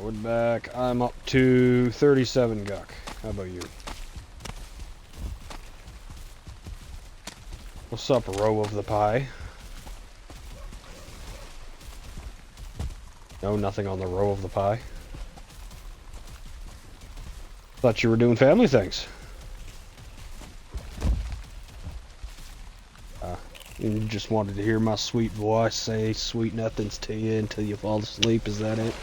Wood back. I'm up to 37 guck. How about you? What's up, row of the pie? No, nothing on the row of the pie. Thought you were doing family things. You just wanted to hear my sweet voice say sweet nothings to you until you fall asleep. Is that it?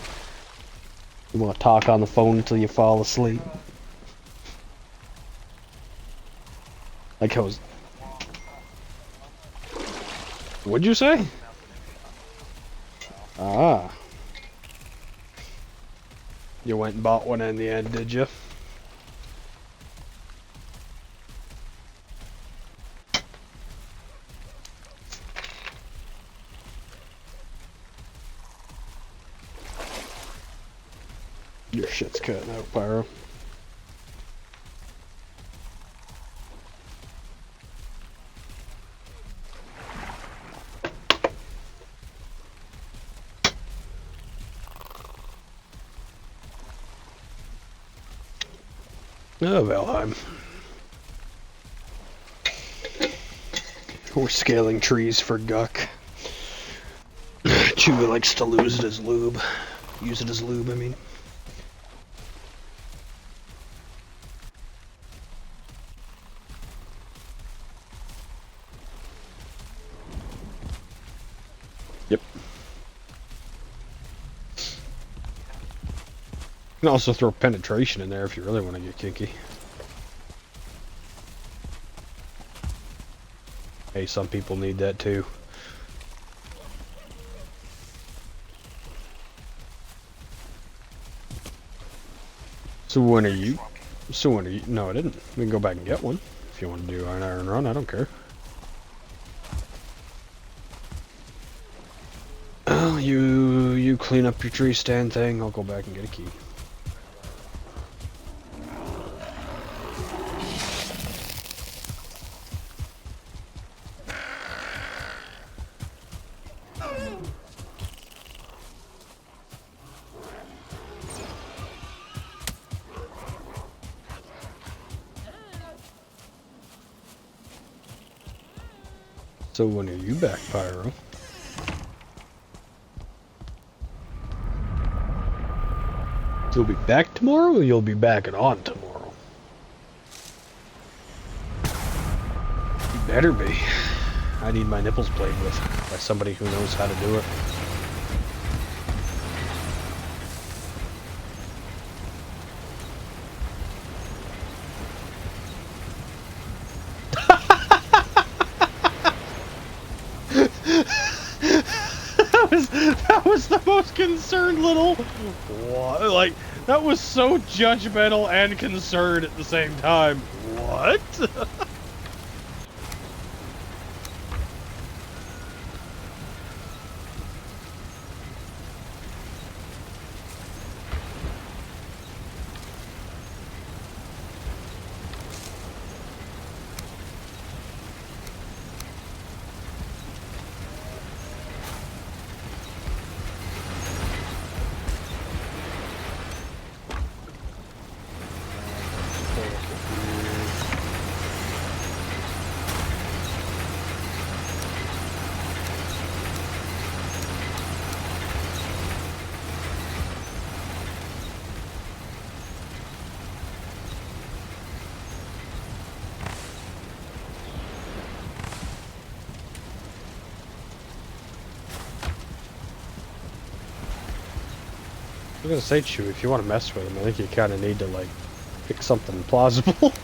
You want to talk on the phone until you fall asleep? Like I was... What'd you say? Ah. You went and bought one in the end, did you? Your shit's cutting out, Pyro. Oh, Valheim. We're scaling trees for Guck. Chewy likes to lose it as lube. Use it as lube, I mean. Yep. You can also throw penetration in there if you really want to get kinky. Hey, some people need that too. So when are you? No, I didn't. We can go back and get one if you want to do an iron run. I don't care. Oh, you clean up your tree stand thing. I'll go back and get a key. So when are you back, Pyro? You'll be back tomorrow, or you'll be back and on tomorrow? You better be. I need my nipples played with by somebody who knows how to do it. That was the most concerned little... What? Like, that was so judgmental and concerned at the same time. What? I was gonna say, Chew, if you want to mess with him, I think you kind of need to, like, pick something plausible.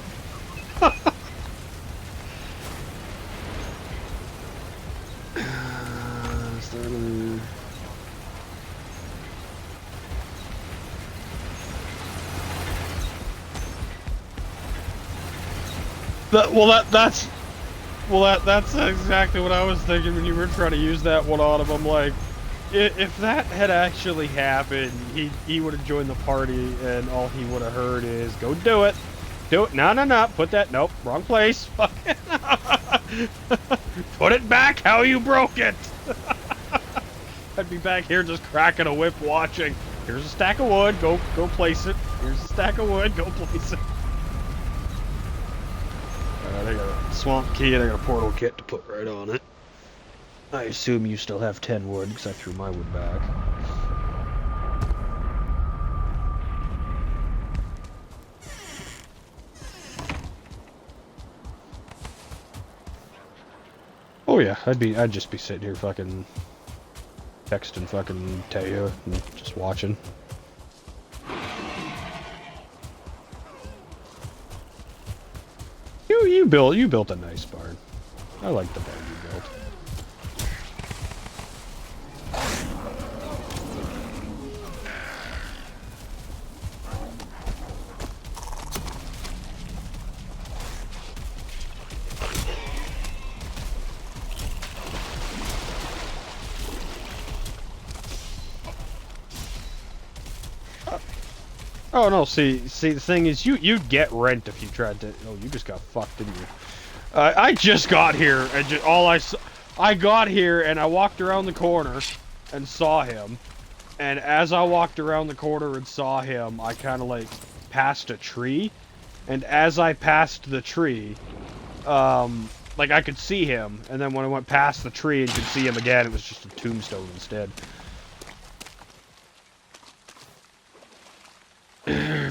That's exactly what I was thinking when you were trying to use that one on him. I'm like, if that had actually happened, he would have joined the party, and all he would have heard is, "Go do it, do it." No, put that. Nope, wrong place. Put it back how you broke it. I'd be back here just cracking a whip, watching. Here's a stack of wood. Go place it. Here's a stack of wood. Go place it. I got a swamp key and I got a portal kit to put right on it. I assume you still have 10 wood, because I threw my wood back. Oh yeah, I'd just be sitting here fucking texting fucking Taya and just watching. You built a nice barn. I like the barn you built. Oh no! See, the thing is, you'd get rent if you tried to. Oh, you just got fucked, didn't you? I just got here, and I got here, and I walked around the corner, and saw him, and as I walked around the corner and saw him, I kind of like passed a tree, and as I passed the tree, like I could see him, and then when I went past the tree and could see him again, it was just a tombstone instead.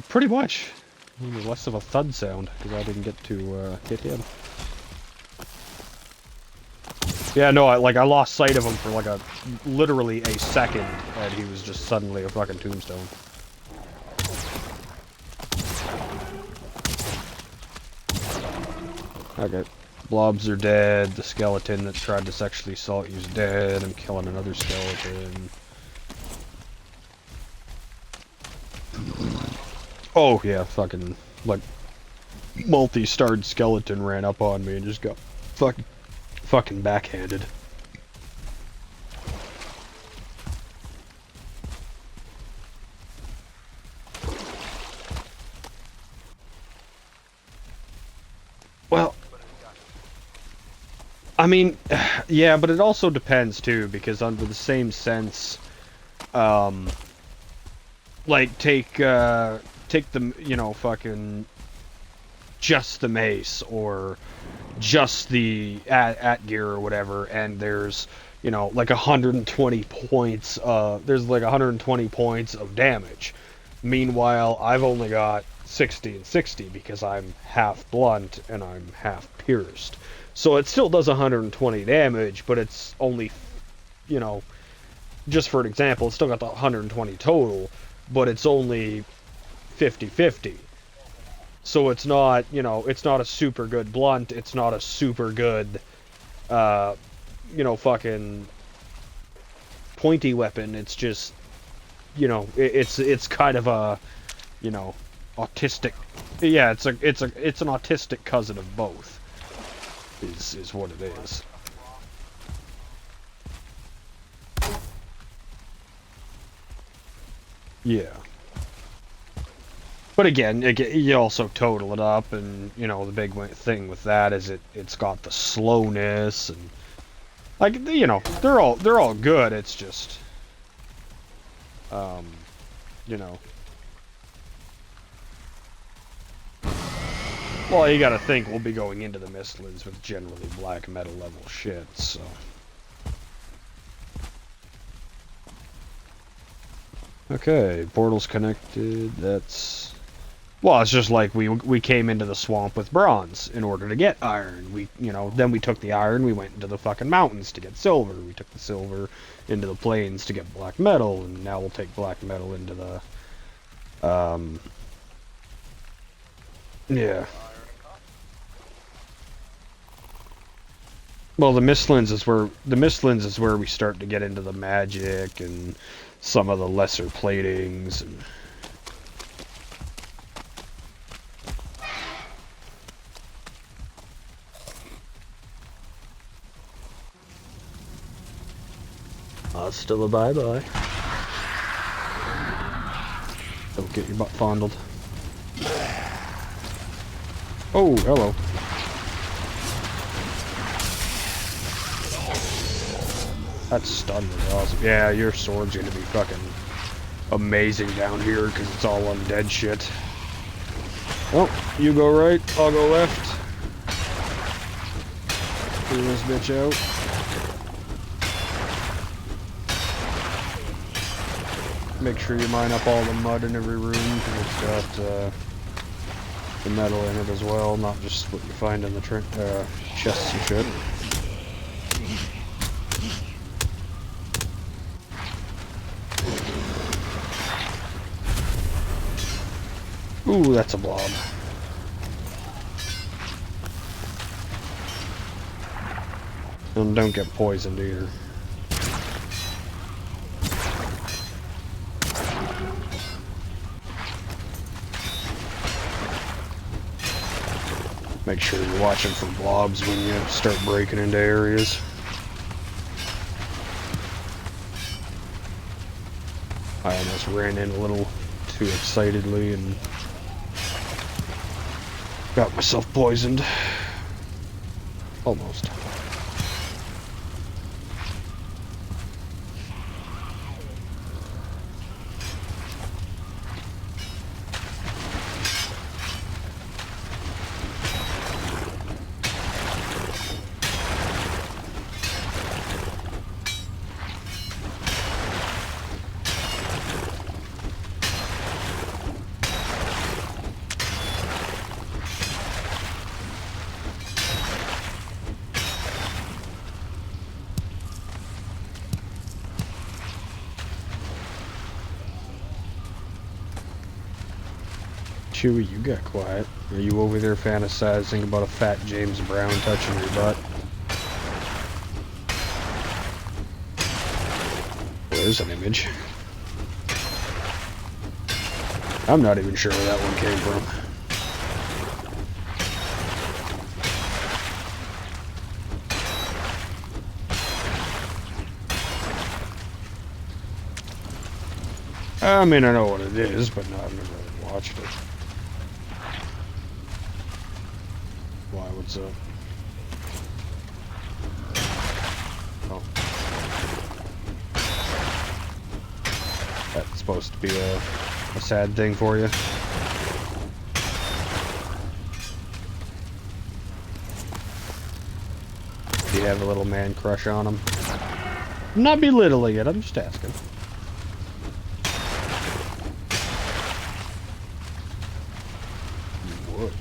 Pretty much. Less of a thud sound, because I didn't get to hit him. Yeah, no, I lost sight of him for like literally a second, and he was just suddenly a fucking tombstone. Okay, blobs are dead. The skeleton that tried to sexually assault you is dead. I'm killing another skeleton. Oh yeah, fucking like multi-starred skeleton ran up on me and just got fucking backhanded. Well, I mean, yeah, but it also depends too, because under the same sense, like take the, you know, fucking just the mace or just the at gear or whatever, and there's, you know, like 120 points, there's like 120 points of damage. Meanwhile, I've only got 60 and 60 because I'm half blunt and I'm half pierced. So it still does 120 damage, but it's only, you know, just for an example, it's still got the 120 total, but it's only 50-50. So it's not, you know, it's not a super good blunt, it's not a super good, you know, fucking pointy weapon. It's just, you know, it's kind of a, you know, autistic. Yeah, it's an autistic cousin of both. Is what it is. Yeah. But again, you also total it up, and you know the big thing with that is it's got the slowness, and like, you know, they're all good. It's just, you know. Well, you gotta think we'll be going into the Mistlands with generally black metal level shit, so. Okay, portal's connected. That's... Well, it's just like we came into the swamp with bronze in order to get iron. We, you know, then we took the iron, we went into the fucking mountains to get silver. We took the silver into the plains to get black metal, and now we'll take black metal into the, yeah. Well, the Mistlands is where we start to get into the magic and some of the lesser platings and... Hasta la bye-bye. Don't get your butt fondled. Oh, hello. That stun was awesome. Yeah, your sword's gonna be fucking amazing down here because it's all undead shit. Oh, you go right, I'll go left. Clear this bitch out. Make sure you mine up all the mud in every room because it's got the metal in it as well, not just what you find in the chests and shit. Ooh, that's a blob. And don't get poisoned either. Make sure you're watching for blobs when you start breaking into areas. I almost ran in a little too excitedly and got myself poisoned. Almost. Chewy, you got quiet. Are you over there fantasizing about a fat James Brown touching your butt? There's an image. I'm not even sure where that one came from. I mean, I know what it is, but no, I've never really watched it. Why, what's up? Oh. That's supposed to be a sad thing for you. Do you have a little man crush on him? I'm not belittling it, I'm just asking. You would.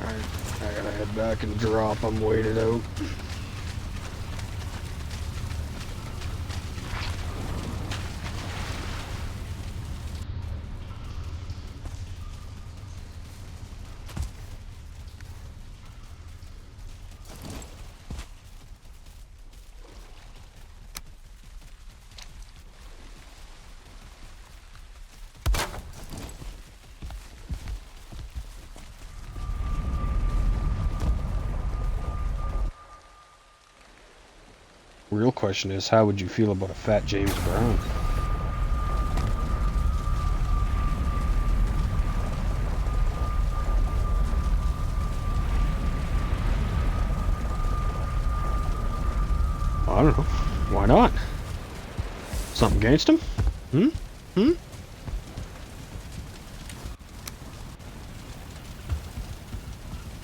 I gotta head back and drop. I'm weighted out. Real question is, how would you feel about a fat James Brown? I don't know. Why not? Something against him?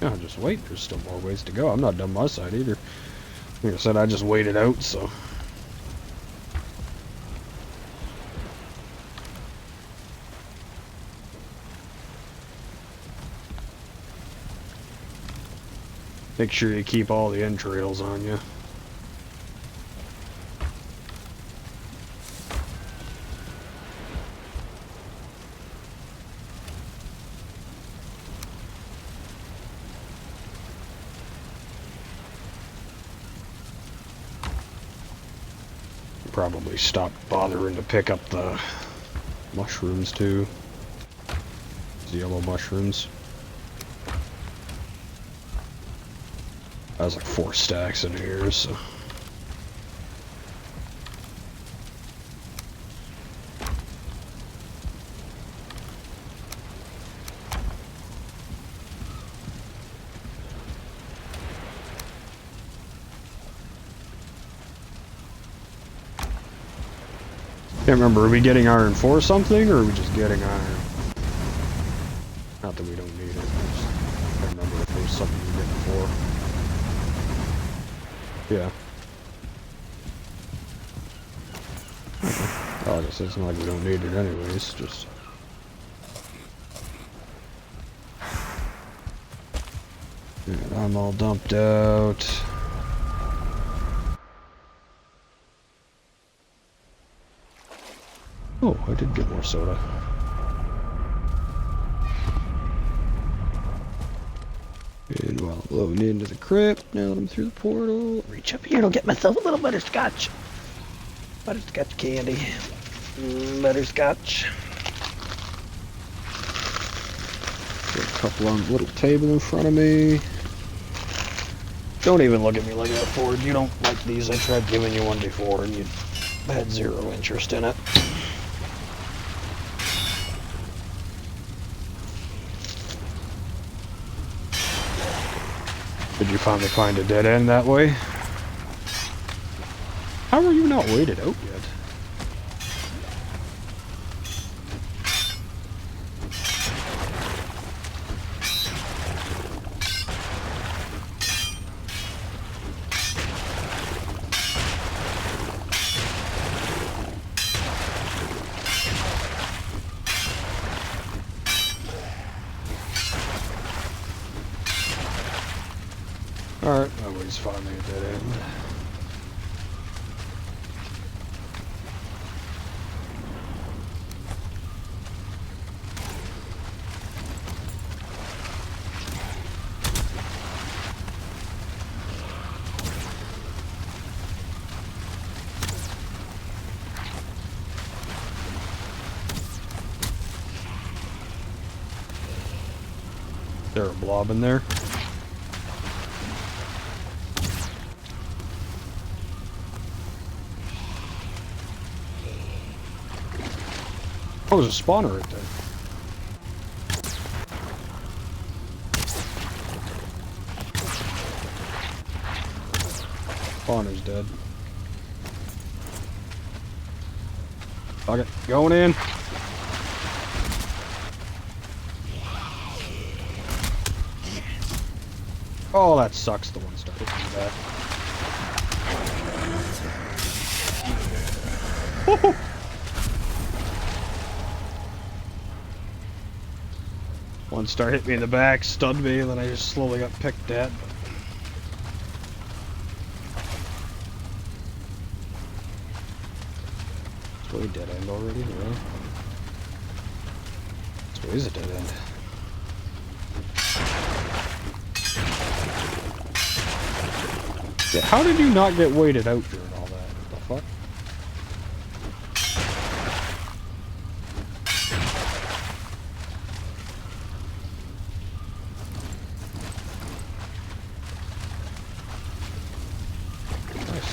Yeah, just wait. There's still more ways to go. I'm not done my side either. Like I said, I just waited out, so. Make sure you keep all the entrails on you. Probably stop bothering to pick up the mushrooms too. The yellow mushrooms. I was like 4 stacks in here, so. Can't remember, are we getting iron for something, or are we just getting iron? Not that we don't need it, I just can't remember if there's something we're getting for. Yeah. Oh, I guess it's not like we don't need it anyways, just... And I'm all dumped out. Oh, I did get more soda. And while I'm loading into the crypt, now that I'm through the portal, reach up here and I'll get myself a little butterscotch. Butterscotch candy. Butterscotch. Got a couple on the little table in front of me. Don't even look at me like that, Ford. You don't like these. I tried giving you one before and you had 0 interest in it. Did you finally find a dead end that way? How are you not weighted out yet? Alright, nobody's finally at that end. Is there a blob in there? Oh, there's a spawner right there. Spawner's dead. Fuck it, going in. Oh, that sucks. The one started in the back. One star hit me in the back, stunned me, and then I just slowly got picked at. It's way dead end already, really? This way is a dead end. Yeah, how did you not get weighted out during all that? What the fuck? Nice.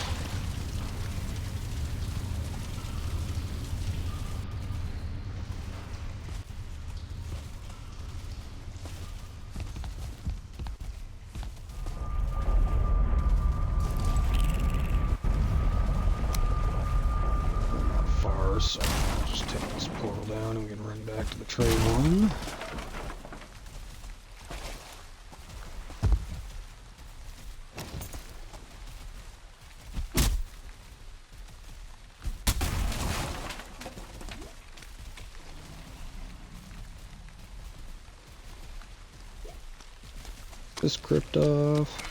So I'll just take this portal down and we can run back to the tray one. This crypt off.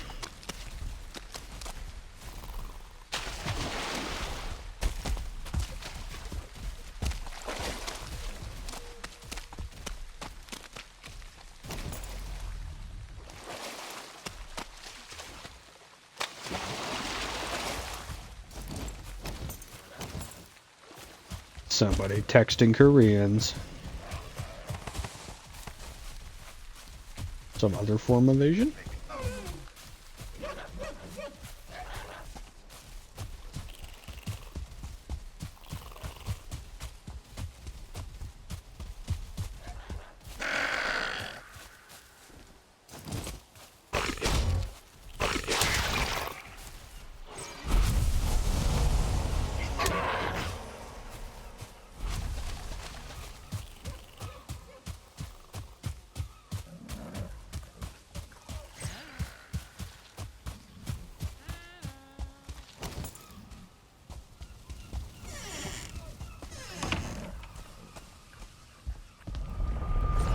Somebody texting Koreans. Some other form of Asian?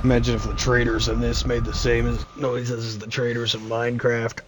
Imagine if the traders in this made the same noises as the traders in Minecraft.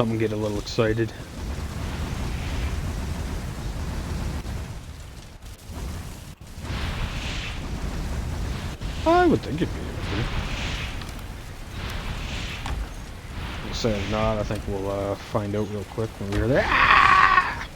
something, get a little excited. I would think it'd be able to. I'll say if not, I think we'll find out real quick when we're there. Ah!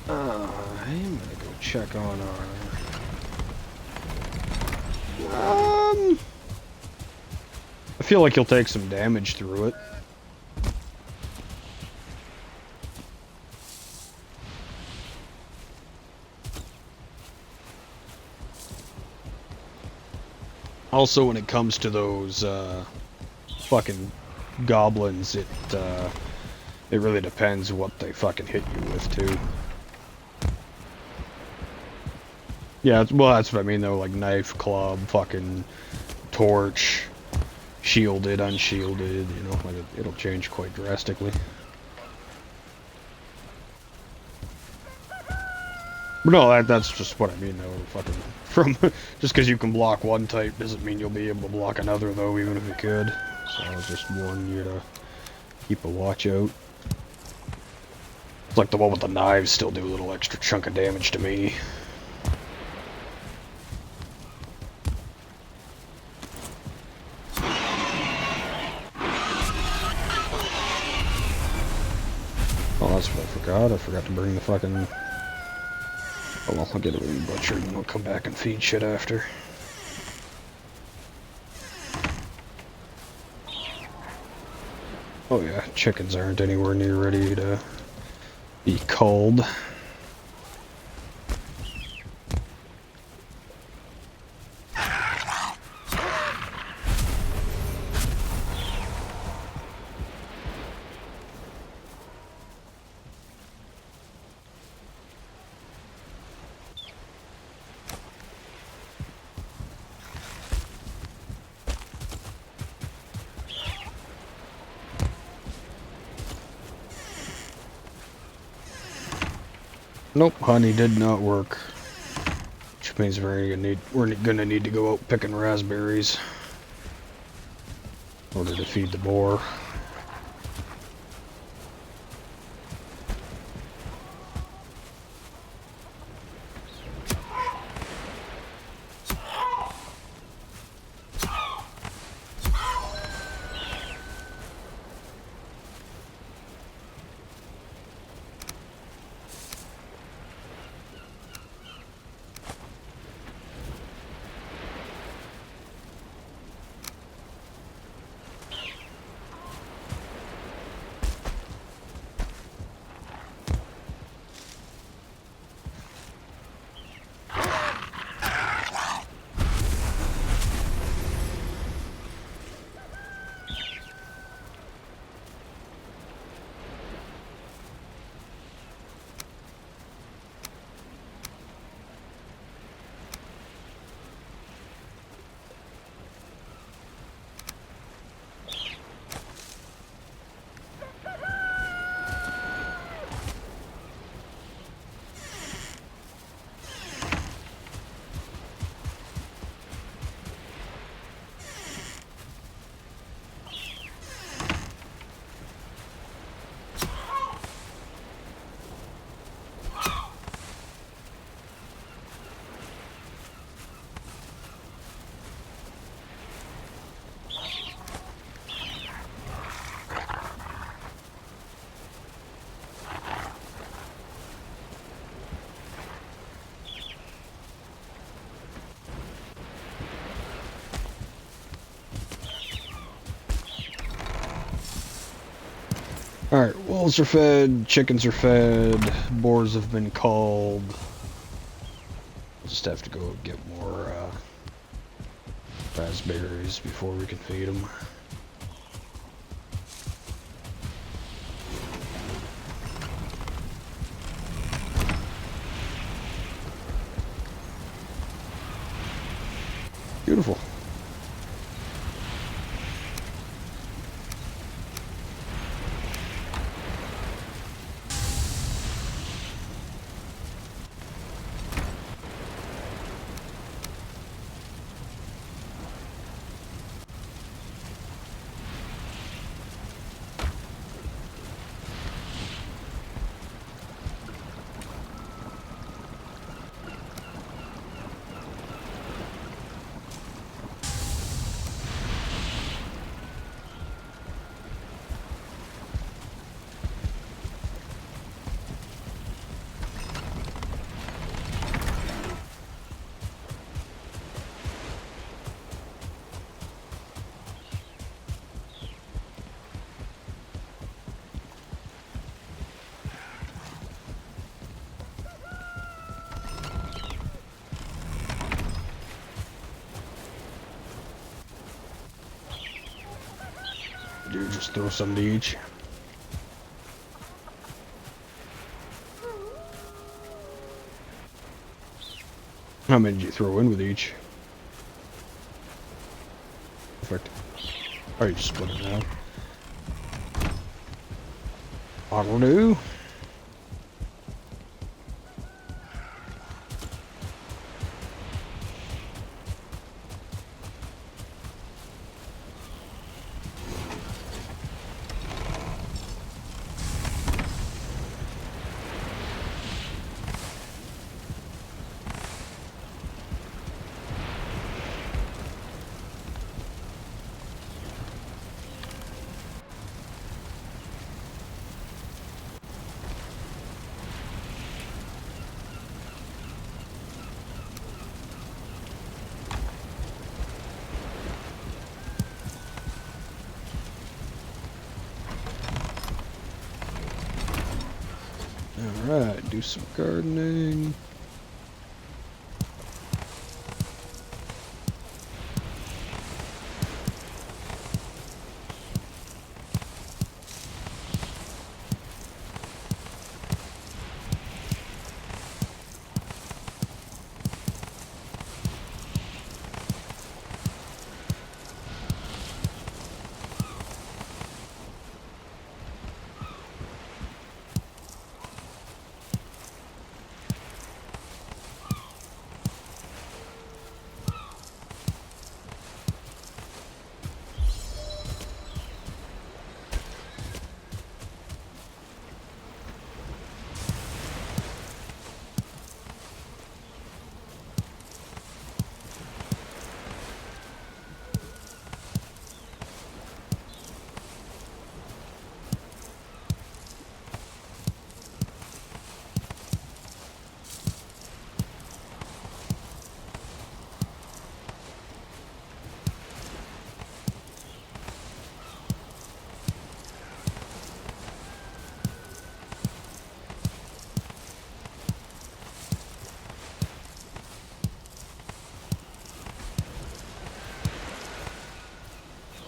I'm gonna go check on our... I feel like he'll take some damage through it. Also, when it comes to those fucking goblins, it really depends what they fucking hit you with too. Yeah, well, that's what I mean though, like knife, club, fucking torch, shielded, unshielded, you know, like it'll change quite drastically. But no, that's just what I mean though, fucking, just because you can block one type doesn't mean you'll be able to block another though, even if you could. So I was just warning you to keep a watch out. It's like the one with the knives still do a little extra chunk of damage to me. Oh, that's what I forgot. I forgot to bring the fucking... Oh well, I'll get it butchered and we'll come back and feed shit after. Oh yeah, chickens aren't anywhere near ready to be culled. Nope, honey did not work. Which means we're gonna need to go out picking raspberries in order to feed the boar. Alright, wolves are fed, chickens are fed, boars have been culled. We'll just have to go get more raspberries before we can feed them. Beautiful. do? Just throw some to each. How many did you throw in with each? Perfect. Oh, you just split it out. That'll do. Alright, do some gardening.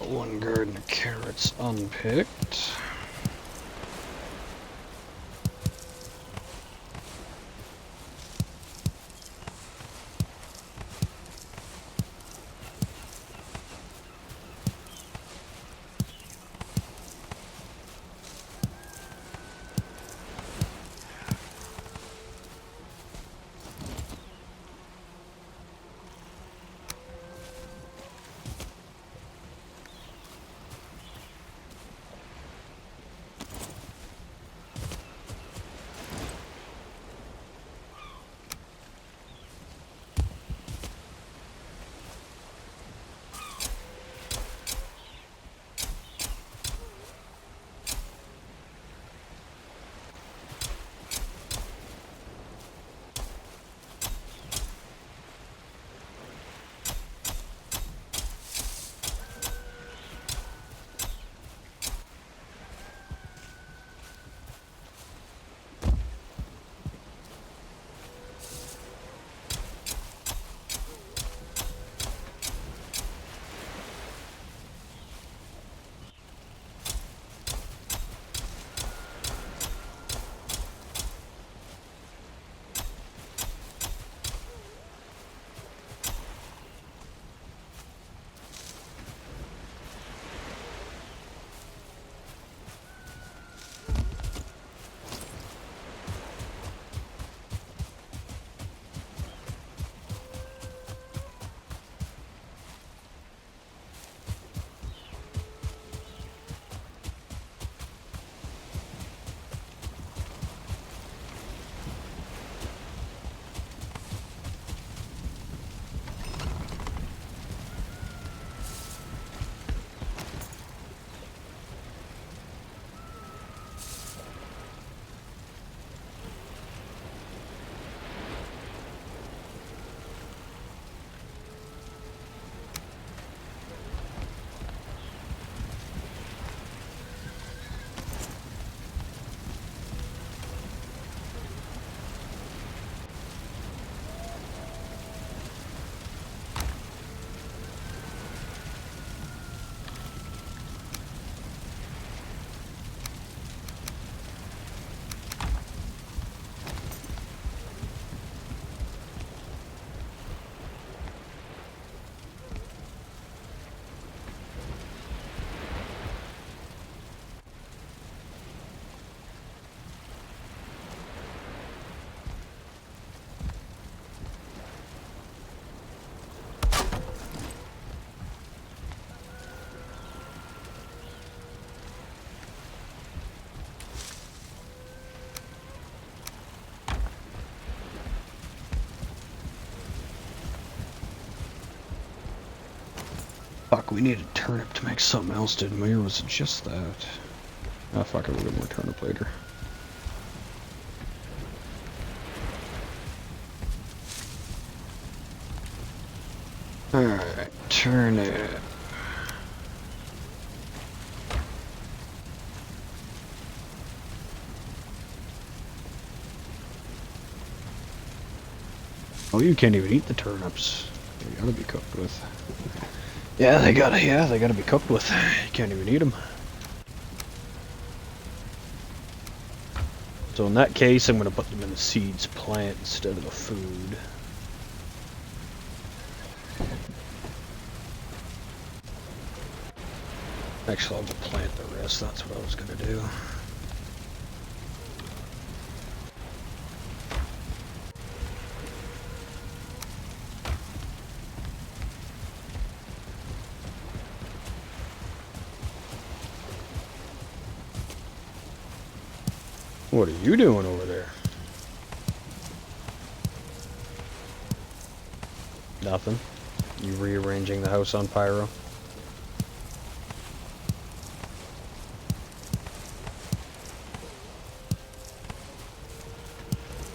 One garden of carrots unpicked. Fuck, we needed turnip to make something else, didn't we? Or was it just that? Ah, fuck it, we'll get more turnip later. Alright, turnip. Oh, you can't even eat the turnips. They gotta be cooked with. Yeah, they gotta be cooked with. You can't even eat them. So in that case, I'm gonna put them in the seeds plant instead of the food. Actually, I'll just plant the rest. That's what I was gonna do. What are you doing over there? Nothing. You rearranging the house on pyro?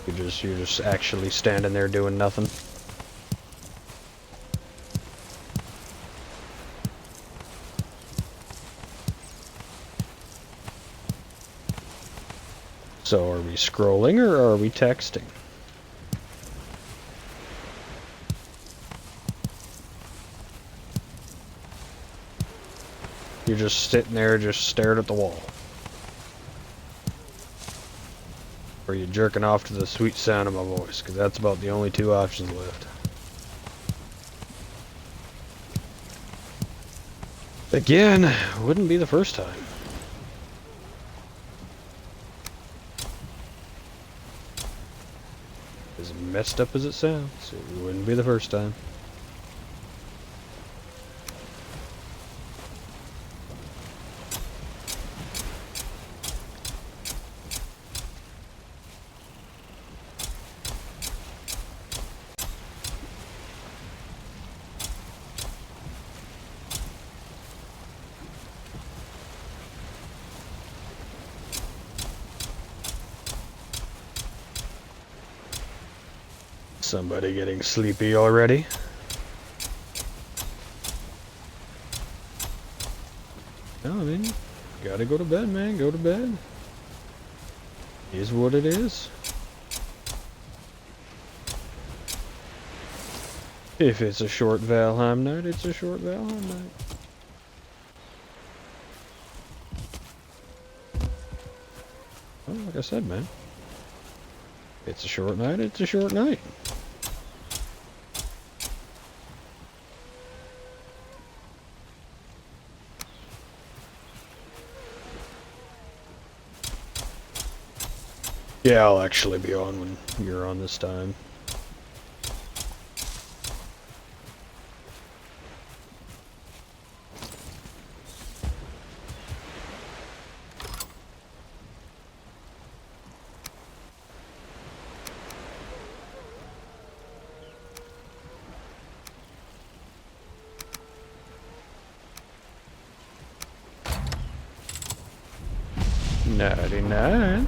You're just actually standing there doing nothing. So are we scrolling or are we texting? You're just sitting there, just staring at the wall. Or you jerking off to the sweet sound of my voice, because that's about the only two options left. Again, wouldn't be the first time. As messed up as it sounds, it wouldn't be the first time. Somebody getting sleepy already? No, I mean, gotta go to bed, man. Go to bed. Is what it is. If it's a short Valheim night, it's a short Valheim night. Well, like I said, man. It's a short night, it's a short night. Yeah, I'll actually be on when you're on this time. $99.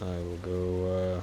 I will go,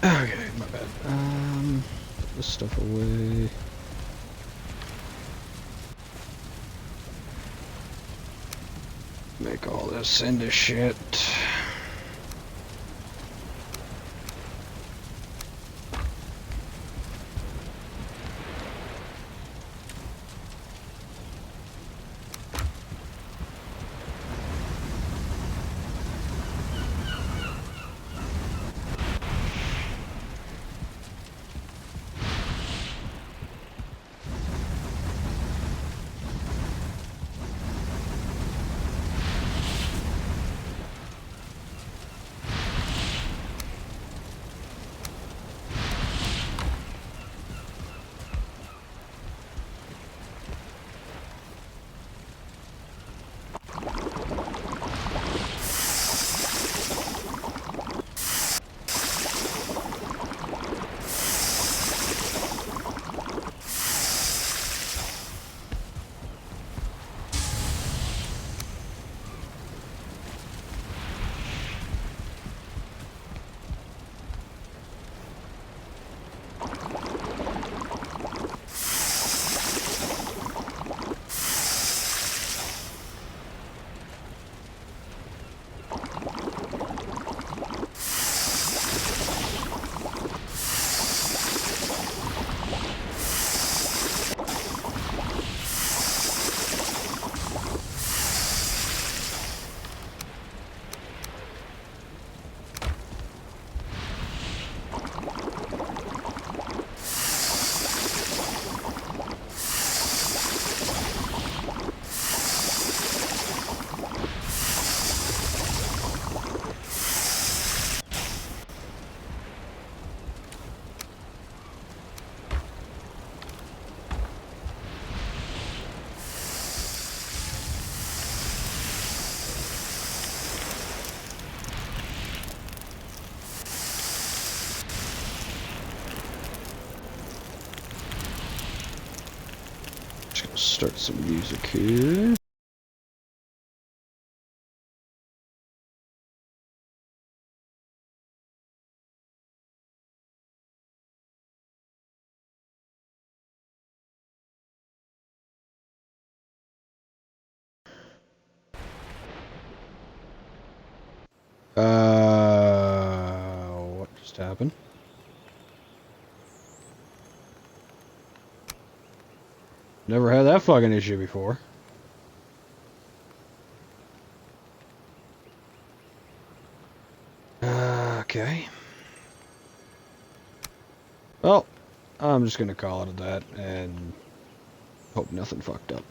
Okay, my bad. Put this stuff away. Make all this into shit. Just gonna start some music here. What just happened? Never had that fucking issue before. Okay. Well, I'm just gonna call it at that and hope nothing fucked up.